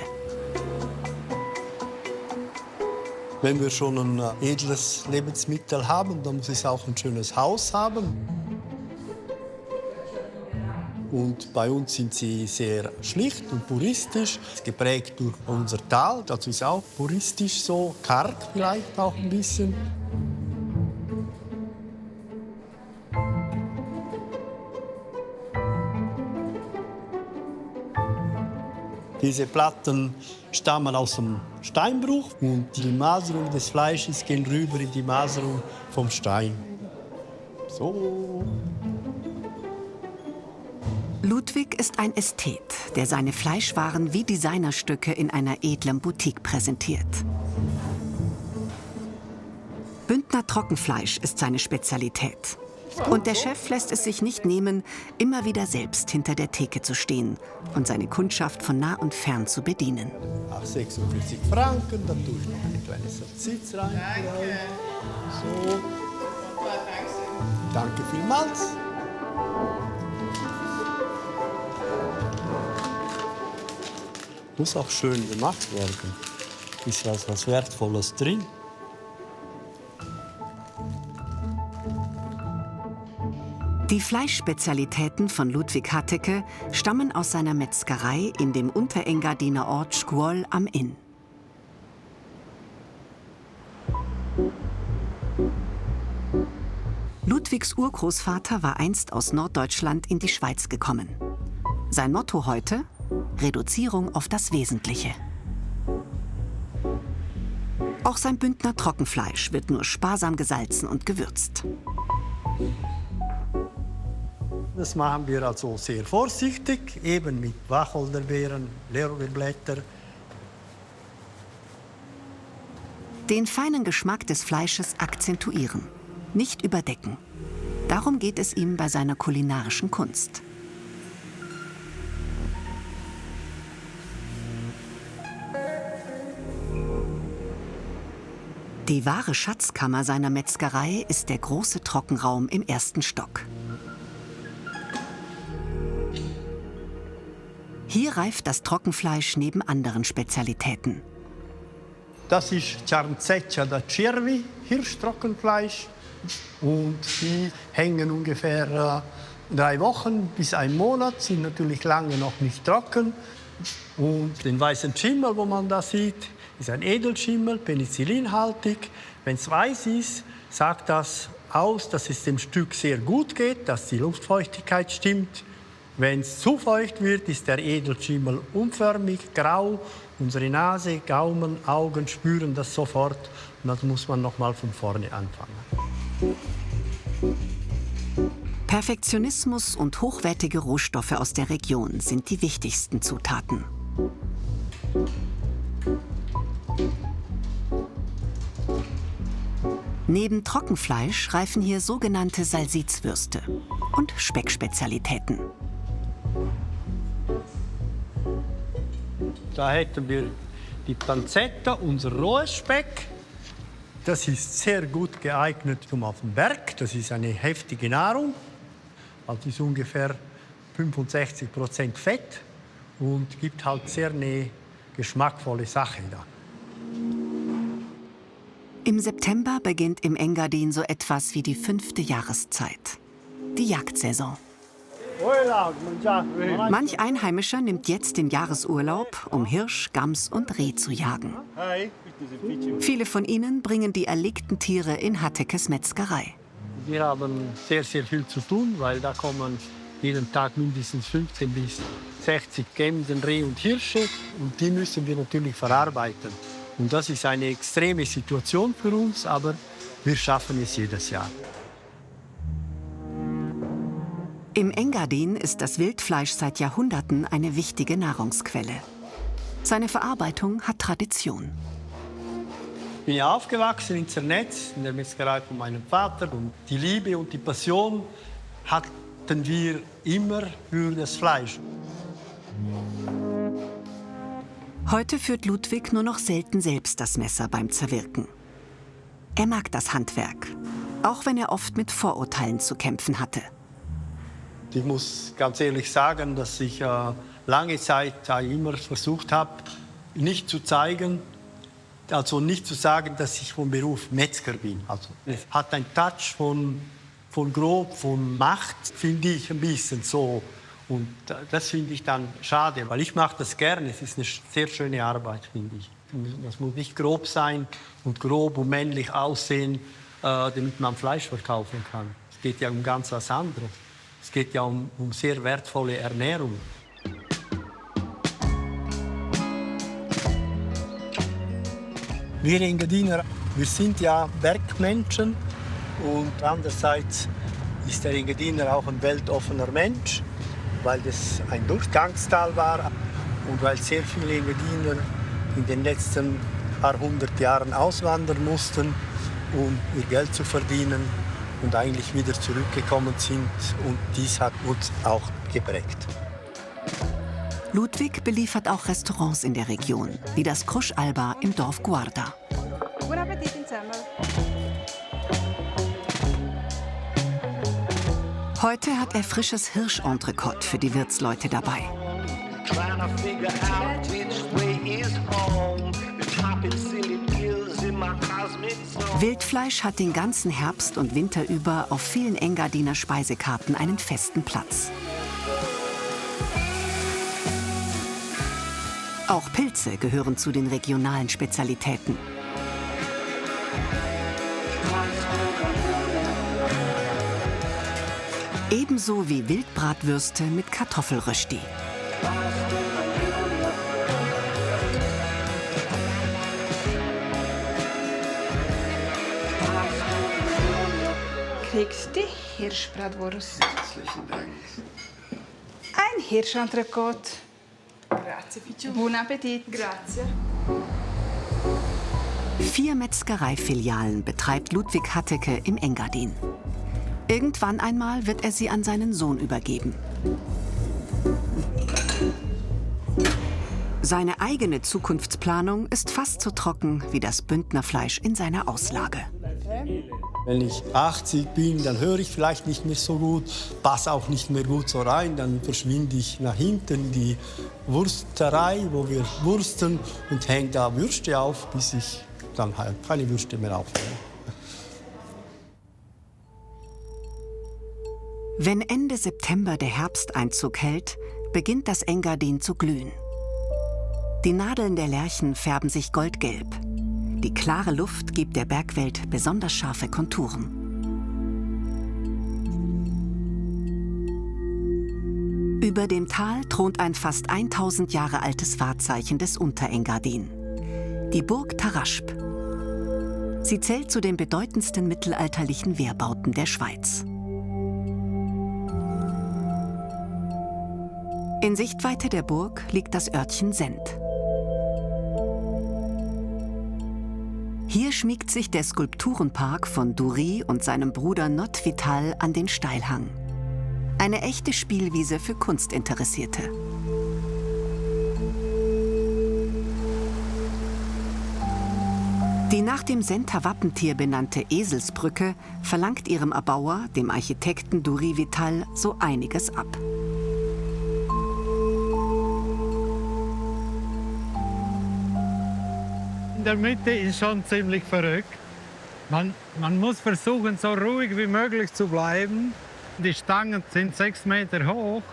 Wenn wir schon ein edles Lebensmittel haben, dann muss es auch ein schönes Haus haben. Und bei uns sind sie sehr schlicht und puristisch, geprägt durch unser Tal. Das ist auch puristisch so, karg vielleicht auch ein bisschen. Diese Platten stammen aus dem Steinbruch und die Maserung des Fleisches geht rüber in die Maserung vom Stein. So. Ludwig ist ein Ästhet, der seine Fleischwaren wie Designerstücke in einer edlen Boutique präsentiert. Bündner Trockenfleisch ist seine Spezialität. Und der Chef lässt es sich nicht nehmen, immer wieder selbst hinter der Theke zu stehen und seine Kundschaft von nah und fern zu bedienen. Ach, 46 Franken, dann tue ich noch eine kleine Salsitz rein. So. Danke vielmals. Muss auch schön gemacht werden. Ist was Wertvolles drin. Die Fleischspezialitäten von Ludwig Hatteke stammen aus seiner Metzgerei in dem Unterengadiner Ort Schkuol am Inn. Ludwigs Urgroßvater war einst aus Norddeutschland in die Schweiz gekommen. Sein Motto heute: Reduzierung auf das Wesentliche. Auch sein Bündner Trockenfleisch wird nur sparsam gesalzen und gewürzt. Das machen wir also sehr vorsichtig, eben mit Wacholderbeeren, Lorbeerblätter. Den feinen Geschmack des Fleisches akzentuieren, nicht überdecken. Darum geht es ihm bei seiner kulinarischen Kunst. Die wahre Schatzkammer seiner Metzgerei ist der große Trockenraum im ersten Stock. Hier reift das Trockenfleisch neben anderen Spezialitäten. Das ist Ciarnceccia da Cervi, Hirschtrockenfleisch. Und die hängen ungefähr 3 Wochen bis 1 Monat, sind natürlich lange noch nicht trocken. Und den weißen Schimmel, wo man da sieht, ist ein Edelschimmel, penicillinhaltig. Wenn es weiß ist, sagt das aus, dass es dem Stück sehr gut geht, dass die Luftfeuchtigkeit stimmt. Wenn es zu feucht wird, ist der Edelschimmel unförmig, grau. Unsere Nase, Gaumen, Augen spüren das sofort. Und dann muss man noch mal von vorne anfangen. Perfektionismus und hochwertige Rohstoffe aus der Region sind die wichtigsten Zutaten. Neben Trockenfleisch reifen hier sogenannte Salsicewürste und Speckspezialitäten. Da hätten wir die Pancetta, unser rohes Speck. Das ist sehr gut geeignet zum auf dem Berg. Das ist eine heftige Nahrung. Das ist ungefähr 65% Fett und gibt halt sehr eine geschmackvolle Sache da. Im September beginnt im Engadin so etwas wie die 5. Jahreszeit, die Jagdsaison. Manch Einheimischer nimmt jetzt den Jahresurlaub, um Hirsch, Gams und Reh zu jagen. Viele von ihnen bringen die erlegten Tiere in Hattekes Metzgerei. Wir haben sehr, sehr viel zu tun, weil da kommen jeden Tag mindestens 15 bis 60 Gämsen, Reh und Hirsche. Und die müssen wir natürlich verarbeiten. Und das ist eine extreme Situation für uns, aber wir schaffen es jedes Jahr. Im Engadin ist das Wildfleisch seit Jahrhunderten eine wichtige Nahrungsquelle. Seine Verarbeitung hat Tradition. Ich bin ja aufgewachsen in Zernetz, in der Metzgerei von meinem Vater. Und die Liebe und die Passion hatten wir immer für das Fleisch. Heute führt Ludwig nur noch selten selbst das Messer beim Zerwirken. Er mag das Handwerk, auch wenn er oft mit Vorurteilen zu kämpfen hatte. Ich muss ganz ehrlich sagen, dass ich lange Zeit immer versucht habe, nicht zu zeigen, also nicht zu sagen, dass ich vom Beruf Metzger bin. Also, es hat einen Touch von grob, von Macht, finde ich ein bisschen so. Und das finde ich dann schade, weil ich mache das gerne. Es ist eine sehr schöne Arbeit, finde ich. Das muss nicht grob sein und grob und männlich aussehen, damit man Fleisch verkaufen kann. Es geht ja um ganz was anderes. Es geht ja um sehr wertvolle Ernährung. Wir Engadiner, wir sind ja Bergmenschen und andererseits ist der Engadiner auch ein weltoffener Mensch, weil das ein Durchgangstal war und weil sehr viele Engadiner in den letzten paar 100 Jahren auswandern mussten, um ihr Geld zu verdienen und eigentlich wieder zurückgekommen sind. Und dies hat uns auch geprägt. Ludwig beliefert auch Restaurants in der Region, wie das Krusch Alba im Dorf Guarda. Buon Appetit zusammen. Heute hat er frisches Hirschentrecôte für die Wirtsleute dabei. Wildfleisch hat den ganzen Herbst und Winter über auf vielen Engadiner Speisekarten einen festen Platz. Auch Pilze gehören zu den regionalen Spezialitäten. Ebenso wie Wildbratwürste mit Kartoffelrösti. Kriegst du Hirschbratwurst? Herzlichen Dank. Ein Hirschentrecôte. Grazie, Picciu. Buon Appetit. Grazie. 4 Metzgereifilialen betreibt Ludwig Hatteke im Engadin. Irgendwann einmal wird er sie an seinen Sohn übergeben. Seine eigene Zukunftsplanung ist fast so trocken wie das Bündnerfleisch in seiner Auslage. Wenn ich 80 bin, dann höre ich vielleicht nicht mehr so gut, passe auch nicht mehr gut so rein. Dann verschwinde ich nach hinten in die Wursterei, wo wir wursten, und hänge da Würste auf, bis ich dann halt keine Würste mehr aufhänge. Wenn Ende September der Herbst Einzug hält, beginnt das Engadin zu glühen. Die Nadeln der Lärchen färben sich goldgelb. Die klare Luft gibt der Bergwelt besonders scharfe Konturen. Über dem Tal thront ein fast 1000 Jahre altes Wahrzeichen des Unterengadin, die Burg Taraschp. Sie zählt zu den bedeutendsten mittelalterlichen Wehrbauten der Schweiz. In Sichtweite der Burg liegt das Örtchen Sent. Hier schmiegt sich der Skulpturenpark von Dury und seinem Bruder Not Vital an den Steilhang. Eine echte Spielwiese für Kunstinteressierte. Die nach dem Senter Wappentier benannte Eselsbrücke verlangt ihrem Erbauer, dem Architekten Dury Vital, so einiges ab. In der Mitte ist schon ziemlich verrückt. Man muss versuchen, so ruhig wie möglich zu bleiben. Die Stangen sind 6 Meter hoch.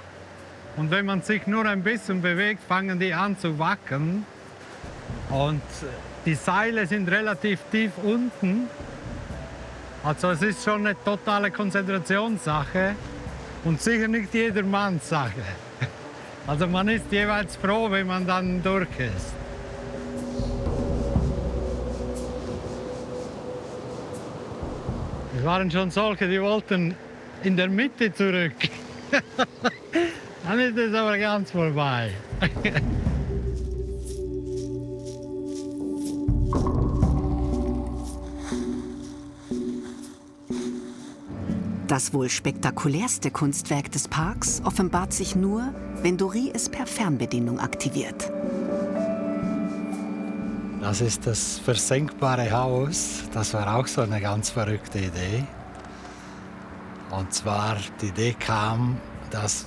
Und wenn man sich nur ein bisschen bewegt, fangen die an zu wackeln. Und die Seile sind relativ tief unten. Also es ist schon eine totale Konzentrationssache und sicher nicht jedermanns Sache. Also man ist jeweils froh, wenn man dann durch ist. Es waren schon solche, die wollten in der Mitte zurück. Dann ist es aber ganz vorbei. Das wohl spektakulärste Kunstwerk des Parks offenbart sich nur, wenn Dury es per Fernbedienung aktiviert. Das ist das versenkbare Haus. Das war auch so eine ganz verrückte Idee. Und zwar, die Idee kam, dass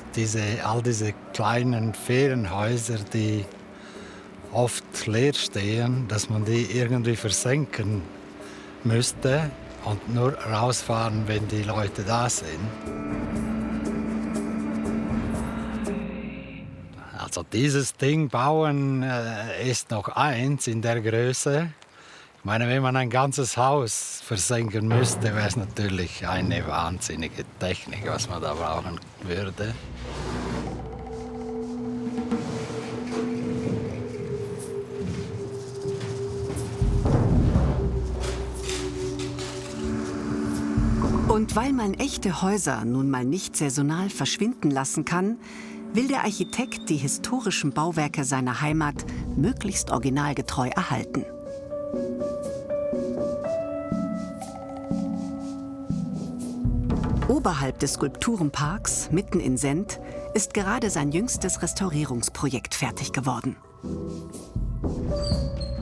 all diese kleinen Ferienhäuser, die oft leer stehen, dass man die irgendwie versenken müsste und nur rausfahren, wenn die Leute da sind. Also dieses Ding bauen ist noch eins in der Größe. Ich meine, wenn man ein ganzes Haus versenken müsste, wäre es natürlich eine wahnsinnige Technik, was man da brauchen würde. Und weil man echte Häuser nun mal nicht saisonal verschwinden lassen kann, will der Architekt die historischen Bauwerke seiner Heimat möglichst originalgetreu erhalten. Oberhalb des Skulpturenparks, mitten in Sent, ist gerade sein jüngstes Restaurierungsprojekt fertig geworden.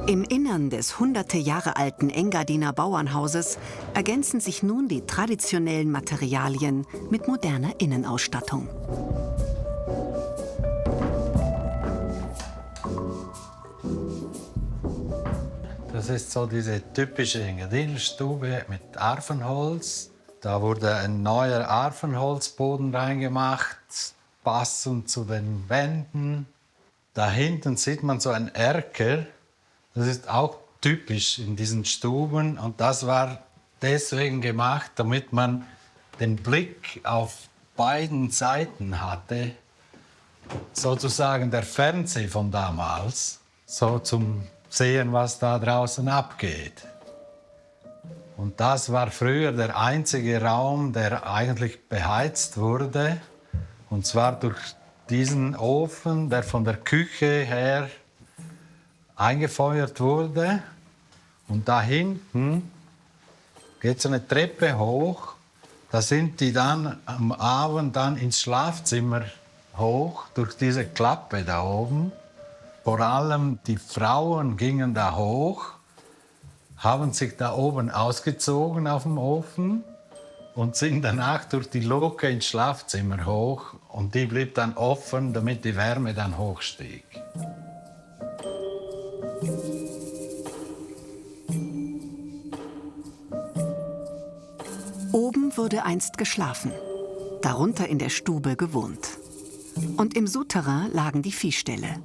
Im Innern des hunderte Jahre alten Engadiner Bauernhauses ergänzen sich nun die traditionellen Materialien mit moderner Innenausstattung. Das ist so diese typische Engadinenstube mit Arvenholz. Da wurde ein neuer Arvenholzboden reingemacht, passend zu den Wänden. Da hinten sieht man so einen Erker. Das ist auch typisch in diesen Stuben. Und das war deswegen gemacht, damit man den Blick auf beiden Seiten hatte. Sozusagen der Fernseher von damals. So zum Sehen, was da draußen abgeht. Und das war früher der einzige Raum, der eigentlich beheizt wurde. Und zwar durch diesen Ofen, der von der Küche her eingefeuert wurde. Und da hinten geht so eine Treppe hoch. Da sind die dann am Abend dann ins Schlafzimmer hoch, durch diese Klappe da oben. Vor allem die Frauen gingen da hoch, haben sich da oben ausgezogen auf dem Ofen und sind danach durch die Luke ins Schlafzimmer hoch. Und die blieb dann offen, damit die Wärme dann hochstieg. Oben wurde einst geschlafen, darunter in der Stube gewohnt. Und im Souterrain lagen die Viehställe.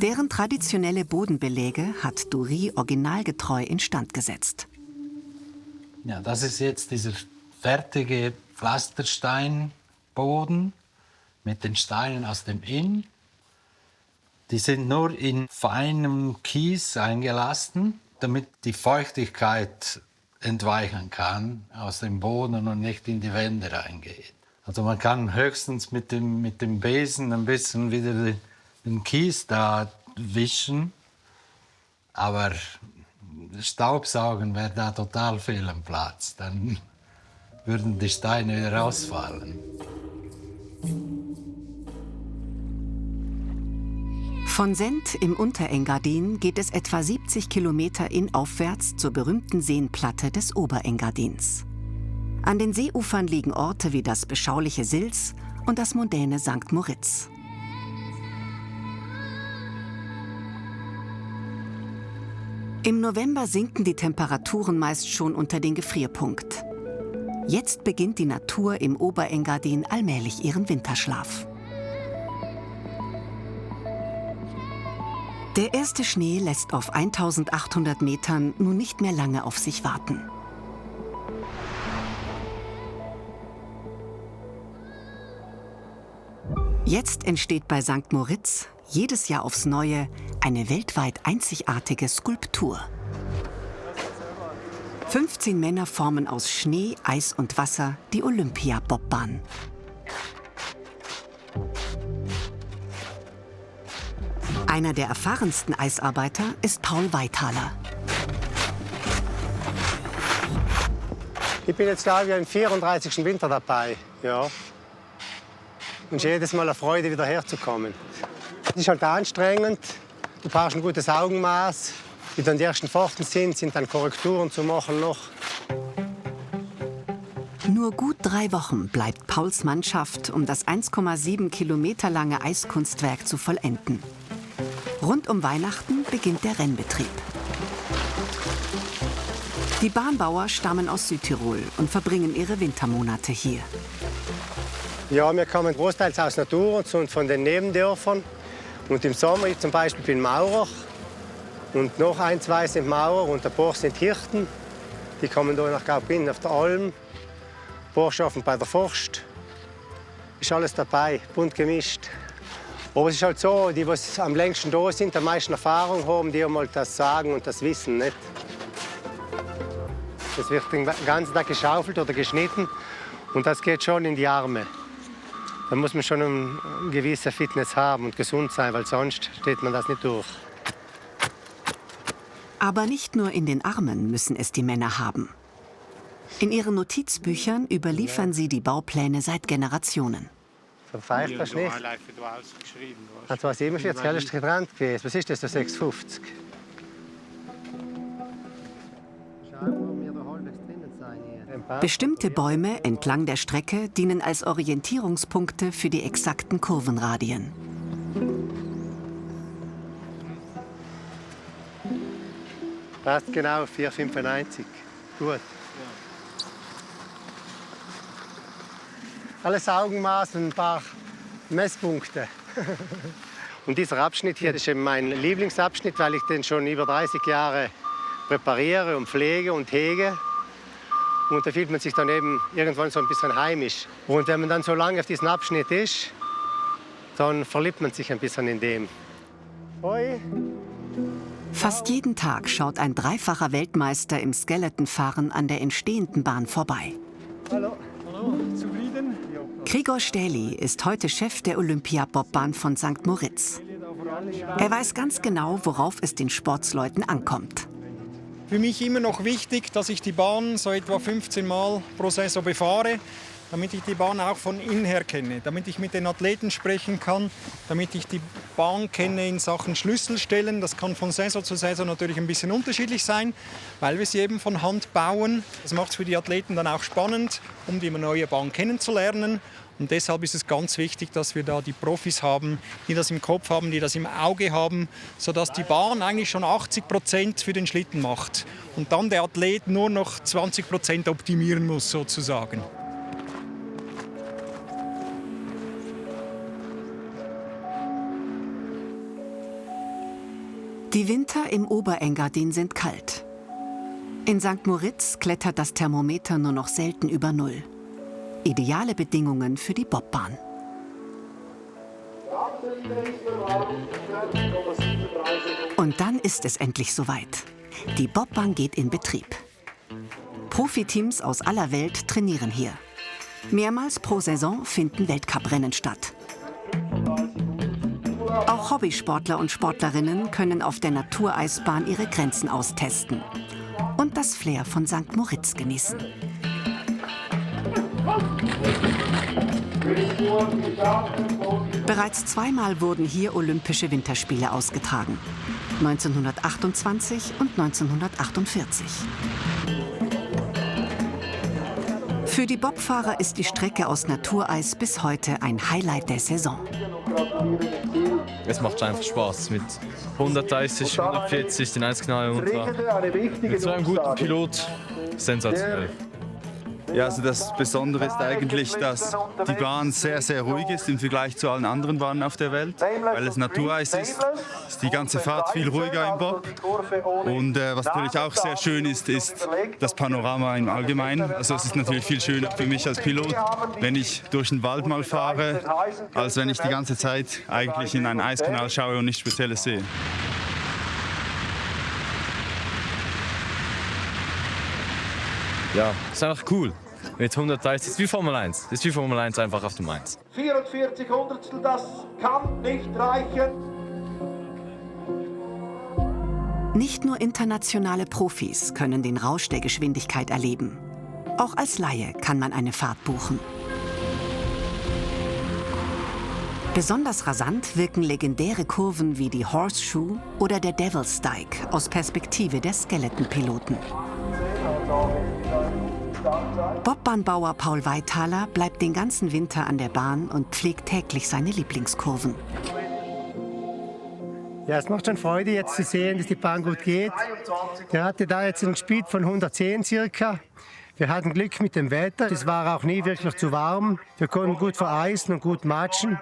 Deren traditionelle Bodenbeläge hat Dury originalgetreu instand gesetzt. Ja, das ist jetzt dieser fertige Pflastersteinboden mit den Steinen aus dem Inn. Die sind nur in feinem Kies eingelassen, damit die Feuchtigkeit entweichen kann aus dem Boden und nicht in die Wände reingeht. Also man kann höchstens mit dem Besen ein bisschen wieder den Kies da wischen, aber Staubsaugen wäre da total fehl am Platz. Dann würden die Steine wieder rausfallen. Von Sent im Unterengadin geht es etwa 70 Kilometer innaufwärts zur berühmten Seenplatte des Oberengadins. An den Seeufern liegen Orte wie das beschauliche Sils und das mondäne St. Moritz. Im November sinken die Temperaturen meist schon unter den Gefrierpunkt. Jetzt beginnt die Natur im Oberengadin allmählich ihren Winterschlaf. Der erste Schnee lässt auf 1800 Metern nun nicht mehr lange auf sich warten. Jetzt entsteht bei St. Moritz jedes Jahr aufs Neue eine weltweit einzigartige Skulptur. 15 Männer formen aus Schnee, Eis und Wasser die Olympia-Bobbahn. Einer der erfahrensten Eisarbeiter ist Paul Weithaler. Ich bin jetzt, glaube ich, im 34. Winter dabei. Ja. Und es ist jedes Mal eine Freude, wieder herzukommen. Es ist halt anstrengend. Du brauchst ein gutes Augenmaß. Wie dann die ersten Pforten sind dann Korrekturen zu machen noch. Nur gut 3 Wochen bleibt Pauls Mannschaft, um das 1,7 Kilometer lange Eiskunstwerk zu vollenden. Rund um Weihnachten beginnt der Rennbetrieb. Die Bahnbauer stammen aus Südtirol und verbringen ihre Wintermonate hier. Ja, wir kommen großteils aus Natur und von den Nebendörfern. Und im Sommer, ich zum Beispiel bin Maurer. Und noch 1, 2 sind Maurer und ein paar sind Hirten. Die kommen hier nach Gaubin auf der Alm. Ein paar arbeiten bei der Forst. Ist alles dabei, bunt gemischt. Aber es ist halt so, die am längsten da sind, am meisten Erfahrung haben, die mal das Sagen und das Wissen. Nicht? Es wird den ganzen Tag geschaufelt oder geschnitten und das geht schon in die Arme. Da muss man schon eine gewisse Fitness haben und gesund sein, weil sonst steht man das nicht durch. Aber nicht nur in den Armen müssen es die Männer haben. In ihren Notizbüchern überliefern sie die Baupläne seit Generationen. So pfeift das nicht. Das war 47, alles dran gewesen. Was ist das, der 650? Bestimmte Bäume entlang der Strecke dienen als Orientierungspunkte für die exakten Kurvenradien. Passt genau, 4,95. Gut. Alles Augenmaß und ein paar Messpunkte. Und dieser Abschnitt hier, das ist eben mein Lieblingsabschnitt, weil ich den schon über 30 Jahre präpariere und pflege und hege. Und da fühlt man sich dann eben irgendwann so ein bisschen heimisch. Und wenn man dann so lange auf diesem Abschnitt ist, dann verliebt man sich ein bisschen in dem. Hoi. Fast jeden Tag schaut ein dreifacher Weltmeister im Skeletonfahren an der entstehenden Bahn vorbei. Hallo. Hallo, zufrieden? Gregor Stähli ist heute Chef der Olympiabobbahn von St. Moritz. Er weiß ganz genau, worauf es den Sportsleuten ankommt. Für mich immer noch wichtig, dass ich die Bahn so etwa 15 Mal pro Saison befahre, damit ich die Bahn auch von innen her kenne, damit ich mit den Athleten sprechen kann, damit ich die Bahn kenne in Sachen Schlüsselstellen. Das kann von Saison zu Saison natürlich ein bisschen unterschiedlich sein, weil wir sie eben von Hand bauen. Das macht es für die Athleten dann auch spannend, um die neue Bahn kennenzulernen. Und deshalb ist es ganz wichtig, dass wir da die Profis haben, die das im Kopf haben, die das im Auge haben, sodass die Bahn eigentlich schon 80% für den Schlitten macht. Und dann der Athlet nur noch 20% optimieren muss, sozusagen. Die Winter im Oberengadin sind kalt. In St. Moritz klettert das Thermometer nur noch selten über Null. Ideale Bedingungen für die Bobbahn. Und dann ist es endlich soweit. Die Bobbahn geht in Betrieb. Profiteams aus aller Welt trainieren hier. Mehrmals pro Saison finden Weltcuprennen statt. Auch Hobbysportler und Sportlerinnen können auf der Natureisbahn ihre Grenzen austesten und das Flair von St. Moritz genießen. Bereits zweimal wurden hier Olympische Winterspiele ausgetragen. 1928 und 1948. Für die Bobfahrer ist die Strecke aus Natureis bis heute ein Highlight der Saison. Es macht einfach Spaß mit 130, 140, den 1 Knall runter. Mit so einem guten Pilot, sensationell. Ja, also das Besondere ist eigentlich, dass die Bahn sehr, sehr ruhig ist im Vergleich zu allen anderen Bahnen auf der Welt. Weil es Natureis ist die ganze Fahrt viel ruhiger im Bob. Und was natürlich auch sehr schön ist, ist das Panorama im Allgemeinen. Also es ist natürlich viel schöner für mich als Pilot, wenn ich durch den Wald mal fahre, als wenn ich die ganze Zeit eigentlich in einen Eiskanal schaue und nichts Spezielles sehe. Ja, das ist einfach cool. Mit 130, das ist wie Formel 1. Das ist wie Formel 1 einfach auf dem 1. 44 Hundertstel, das kann nicht reichen. Nicht nur internationale Profis können den Rausch der Geschwindigkeit erleben. Auch als Laie kann man eine Fahrt buchen. Besonders rasant wirken legendäre Kurven wie die Horseshoe oder der Devil's Dyke aus Perspektive der Skeletonpiloten. Bobbahnbauer Paul Weithaler bleibt den ganzen Winter an der Bahn und pflegt täglich seine Lieblingskurven. Ja, es macht schon Freude, jetzt zu sehen, dass die Bahn gut geht. Der hatte da jetzt einen Speed von 110 circa. Wir hatten Glück mit dem Wetter. Es war auch nie wirklich zu warm. Wir konnten gut vereisen und gut matschen.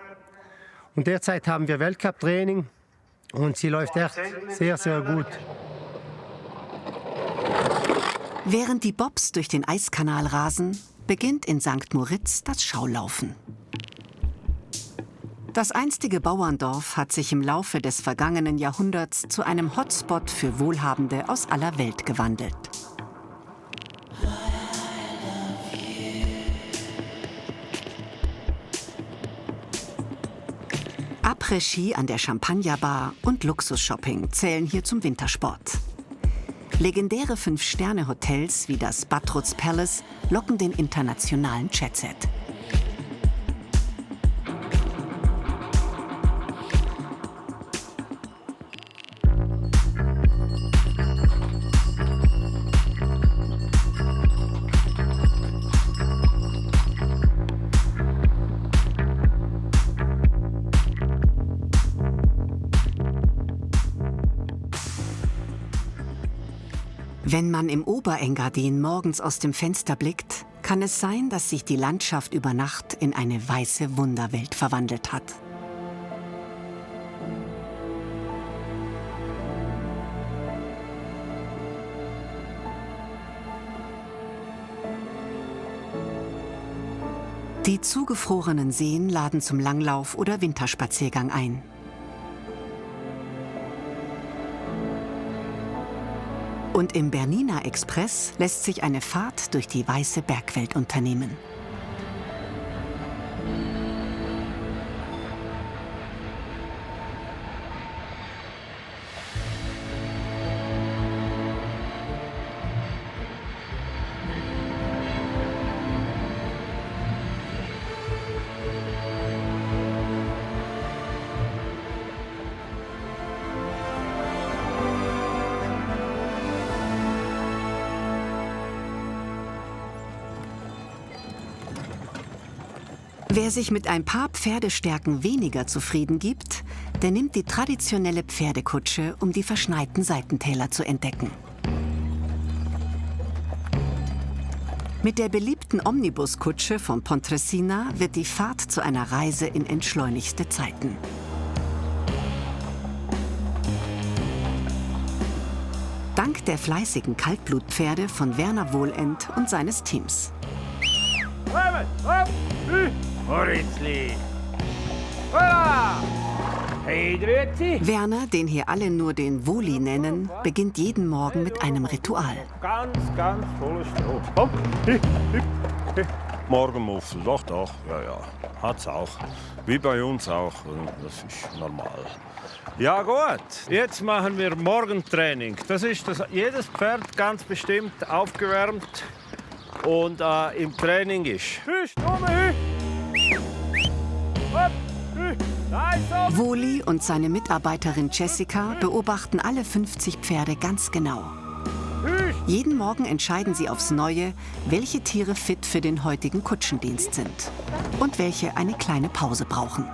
Und derzeit haben wir Weltcup-Training und sie läuft echt sehr, sehr gut. Während die Bobs durch den Eiskanal rasen, beginnt in St. Moritz das Schaulaufen. Das einstige Bauerndorf hat sich im Laufe des vergangenen Jahrhunderts zu einem Hotspot für Wohlhabende aus aller Welt gewandelt. Après-Ski an der Champagnerbar und Luxusshopping zählen hier zum Wintersport. Legendäre 5-Sterne-Hotels wie das Badruz Palace locken den internationalen Jetset. Wenn man im Oberengadin morgens aus dem Fenster blickt, kann es sein, dass sich die Landschaft über Nacht in eine weiße Wunderwelt verwandelt hat. Die zugefrorenen Seen laden zum Langlauf oder Winterspaziergang ein. Und im Bernina Express lässt sich eine Fahrt durch die weiße Bergwelt unternehmen. Wer sich mit ein paar Pferdestärken weniger zufrieden gibt, der nimmt die traditionelle Pferdekutsche, um die verschneiten Seitentäler zu entdecken. Mit der beliebten Omnibuskutsche von Pontresina wird die Fahrt zu einer Reise in entschleunigste Zeiten. Dank der fleißigen Kaltblutpferde von Werner Wohlend und seines Teams. Horitzli! Hola! Hey, Grüezi! Werner, den hier alle nur den Woli nennen, beginnt jeden Morgen mit einem Ritual. Ganz voller Stroh. Komm! Morgenmuffel, doch, ja. Hat's auch. Wie bei uns auch. Das ist normal. Ja gut, jetzt machen wir Morgentraining. Das ist jedes Pferd ganz bestimmt aufgewärmt und im Training ist. Woli und seine Mitarbeiterin Jessica beobachten alle 50 Pferde ganz genau. Jeden Morgen entscheiden sie aufs Neue, welche Tiere fit für den heutigen Kutschendienst sind und welche eine kleine Pause brauchen.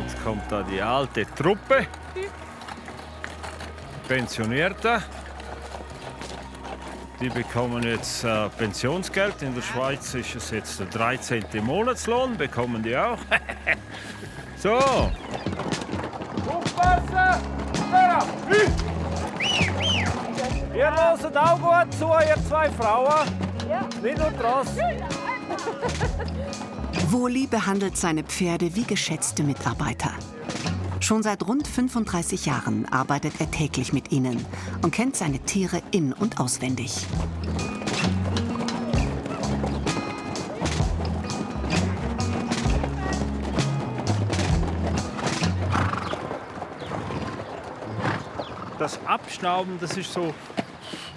Jetzt kommt da die alte Truppe. Pensionierte. Die bekommen jetzt Pensionsgeld. In der Schweiz ist es jetzt der 13. Monatslohn. Bekommen die auch. So. Aufpassen! Ihr hört auch gut zu, ihr zwei Frauen. Ja. Nicht nur draußen. Woli behandelt seine Pferde wie geschätzte Mitarbeiter. Schon seit rund 35 Jahren arbeitet er täglich mit ihnen und kennt seine Tiere in- und auswendig. Das Abschnauben, das ist so,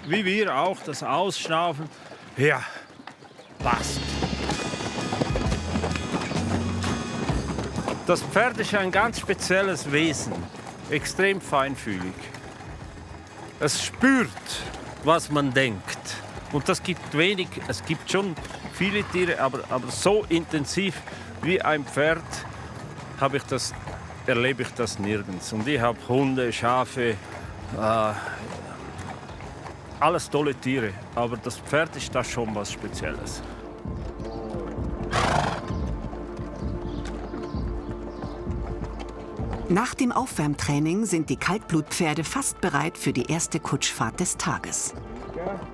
wie wir auch, das Ausschnaufen. Ja, passt. Das Pferd ist ein ganz spezielles Wesen, extrem feinfühlig. Es spürt, was man denkt. Und das gibt wenig, es gibt schon viele Tiere, aber so intensiv wie ein Pferd erlebe ich das nirgends. Und ich habe Hunde, Schafe, alles tolle Tiere. Aber das Pferd ist da schon was Spezielles. Nach dem Aufwärmtraining sind die Kaltblutpferde fast bereit für die erste Kutschfahrt des Tages.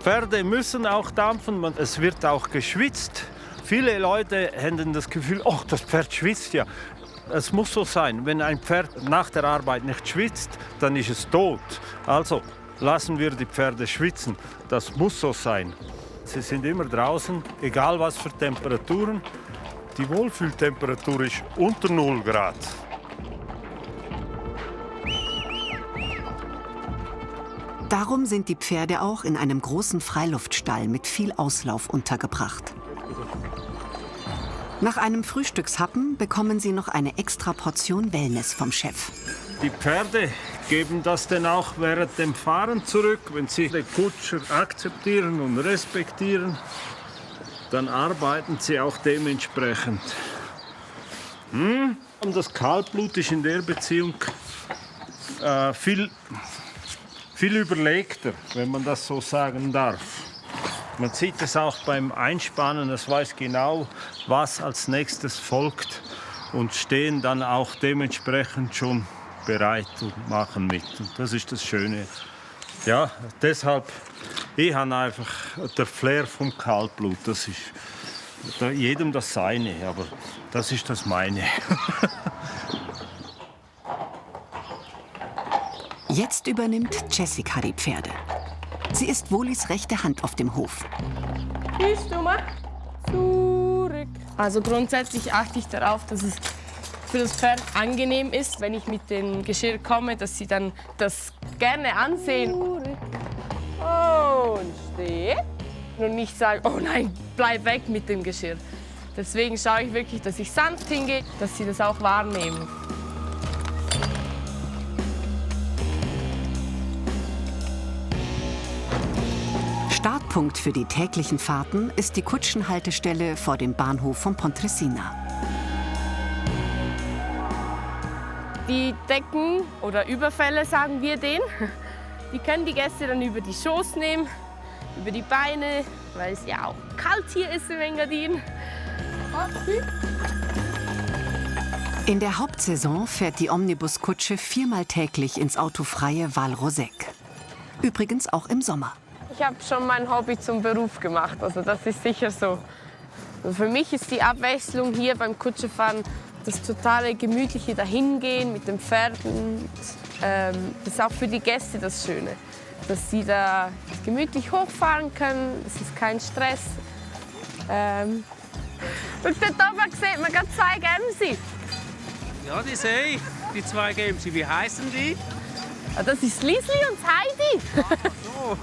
Pferde müssen auch dampfen, es wird auch geschwitzt. Viele Leute haben das Gefühl, oh, das Pferd schwitzt ja. Es muss so sein, wenn ein Pferd nach der Arbeit nicht schwitzt, dann ist es tot. Also lassen wir die Pferde schwitzen, das muss so sein. Sie sind immer draußen, egal was für Temperaturen. Die Wohlfühltemperatur ist unter 0 Grad. Darum sind die Pferde auch in einem großen Freiluftstall mit viel Auslauf untergebracht. Nach einem Frühstückshappen bekommen sie noch eine extra Portion Wellness vom Chef. Die Pferde geben das dann auch während dem Fahren zurück. Wenn sie den Kutscher akzeptieren und respektieren, dann arbeiten sie auch dementsprechend. Das Kaltblut ist in der Beziehung viel überlegter, wenn man das so sagen darf. Man sieht es auch beim Einspannen, es weiß genau, was als nächstes folgt und stehen dann auch dementsprechend schon bereit und machen mit. Und das ist das Schöne. Ja, deshalb, ich habe einfach der Flair vom Kaltblut. Das ist jedem das Seine, aber das ist das meine. Jetzt übernimmt Jessica die Pferde. Sie ist Wohlis rechte Hand auf dem Hof. Bist du mal zurück? Also grundsätzlich achte ich darauf, dass es für das Pferd angenehm ist, wenn ich mit dem Geschirr komme, dass sie dann das gerne ansehen. Und steh. Und nicht sagen, oh nein, bleib weg mit dem Geschirr. Deswegen schaue ich wirklich, dass ich sanft hingehe, dass sie das auch wahrnehmen. Startpunkt für die täglichen Fahrten ist die Kutschenhaltestelle vor dem Bahnhof von Pontresina. Die Decken oder Überfälle, sagen wir denen, die können die Gäste dann über die Schoß nehmen, über die Beine, weil es ja auch kalt hier ist im Engadin. In der Hauptsaison fährt die Omnibuskutsche 4-mal täglich ins autofreie Val Roseg. Übrigens auch im Sommer. Ich habe schon mein Hobby zum Beruf gemacht, also das ist sicher so. Und für mich ist die Abwechslung hier beim Kutschefahren das totale gemütliche Dahingehen mit den Pferden. Das ist auch für die Gäste das Schöne, dass sie da gemütlich hochfahren können, es ist kein Stress. Und dort oben sieht man gerade 2 Gämse. Ja, die sehe ich, die 2 Gämse. Wie heißen die? Das ist Lisli und Heidi. So.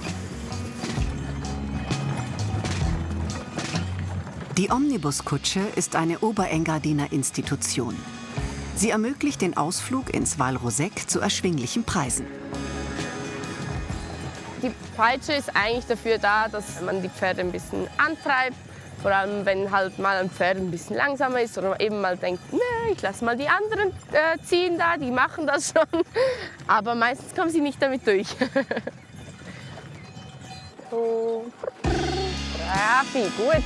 Die Omnibuskutsche ist eine Oberengadiner Institution. Sie ermöglicht den Ausflug ins Val Roseg zu erschwinglichen Preisen. Die Peitsche ist eigentlich dafür da, dass man die Pferde ein bisschen antreibt. Vor allem, wenn halt mal ein Pferd ein bisschen langsamer ist oder eben mal denkt, nee, ich lasse mal die anderen ziehen da, die machen das schon. Aber meistens kommen sie nicht damit durch. So. Bravi, gut.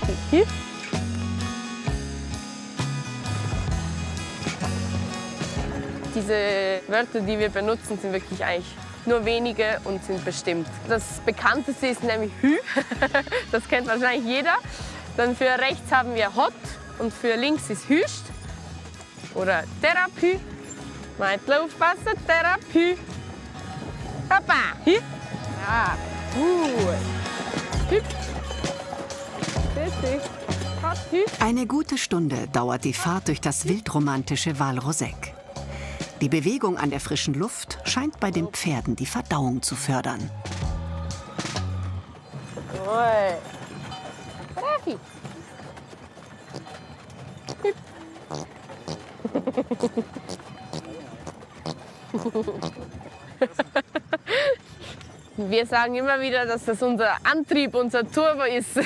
Diese Wörter, die wir benutzen, sind wirklich eigentlich nur wenige und sind bestimmt. Das bekannteste ist nämlich Hü. Das kennt wahrscheinlich jeder. Dann für rechts haben wir Hot und für links ist Hüst. Oder Therapie. Meint aufpassen, Therapie. Hoppa, Hü. Ja, gut. Hüp. Richtig. Hot, Hü. Eine gute Stunde dauert die Fahrt durch das wildromantische Val Roseg. Die Bewegung an der frischen Luft scheint bei den Pferden die Verdauung zu fördern. Bravi. Wir sagen immer wieder, dass das unser Antrieb, unser Turbo ist.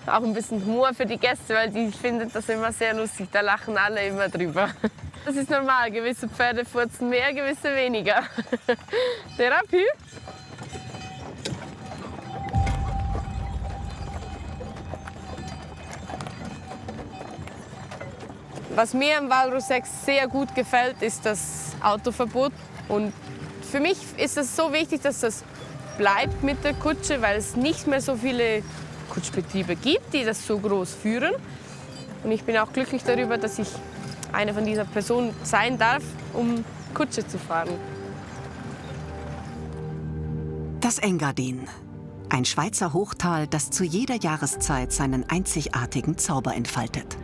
Auch ein bisschen Humor für die Gäste, weil die finden das immer sehr lustig. Da lachen alle immer drüber. Das ist normal. Gewisse Pferde furzen mehr, gewisse weniger. Therapie. Was mir im Val Roseg sehr gut gefällt, ist das Autoverbot. Und für mich ist es so wichtig, dass das bleibt mit der Kutsche, weil es nicht mehr so viele Kutschbetriebe gibt, die das so groß führen. Und ich bin auch glücklich darüber, dass ich eine von dieser Personen sein darf, um Kutsche zu fahren. Das Engadin. Ein Schweizer Hochtal, das zu jeder Jahreszeit seinen einzigartigen Zauber entfaltet.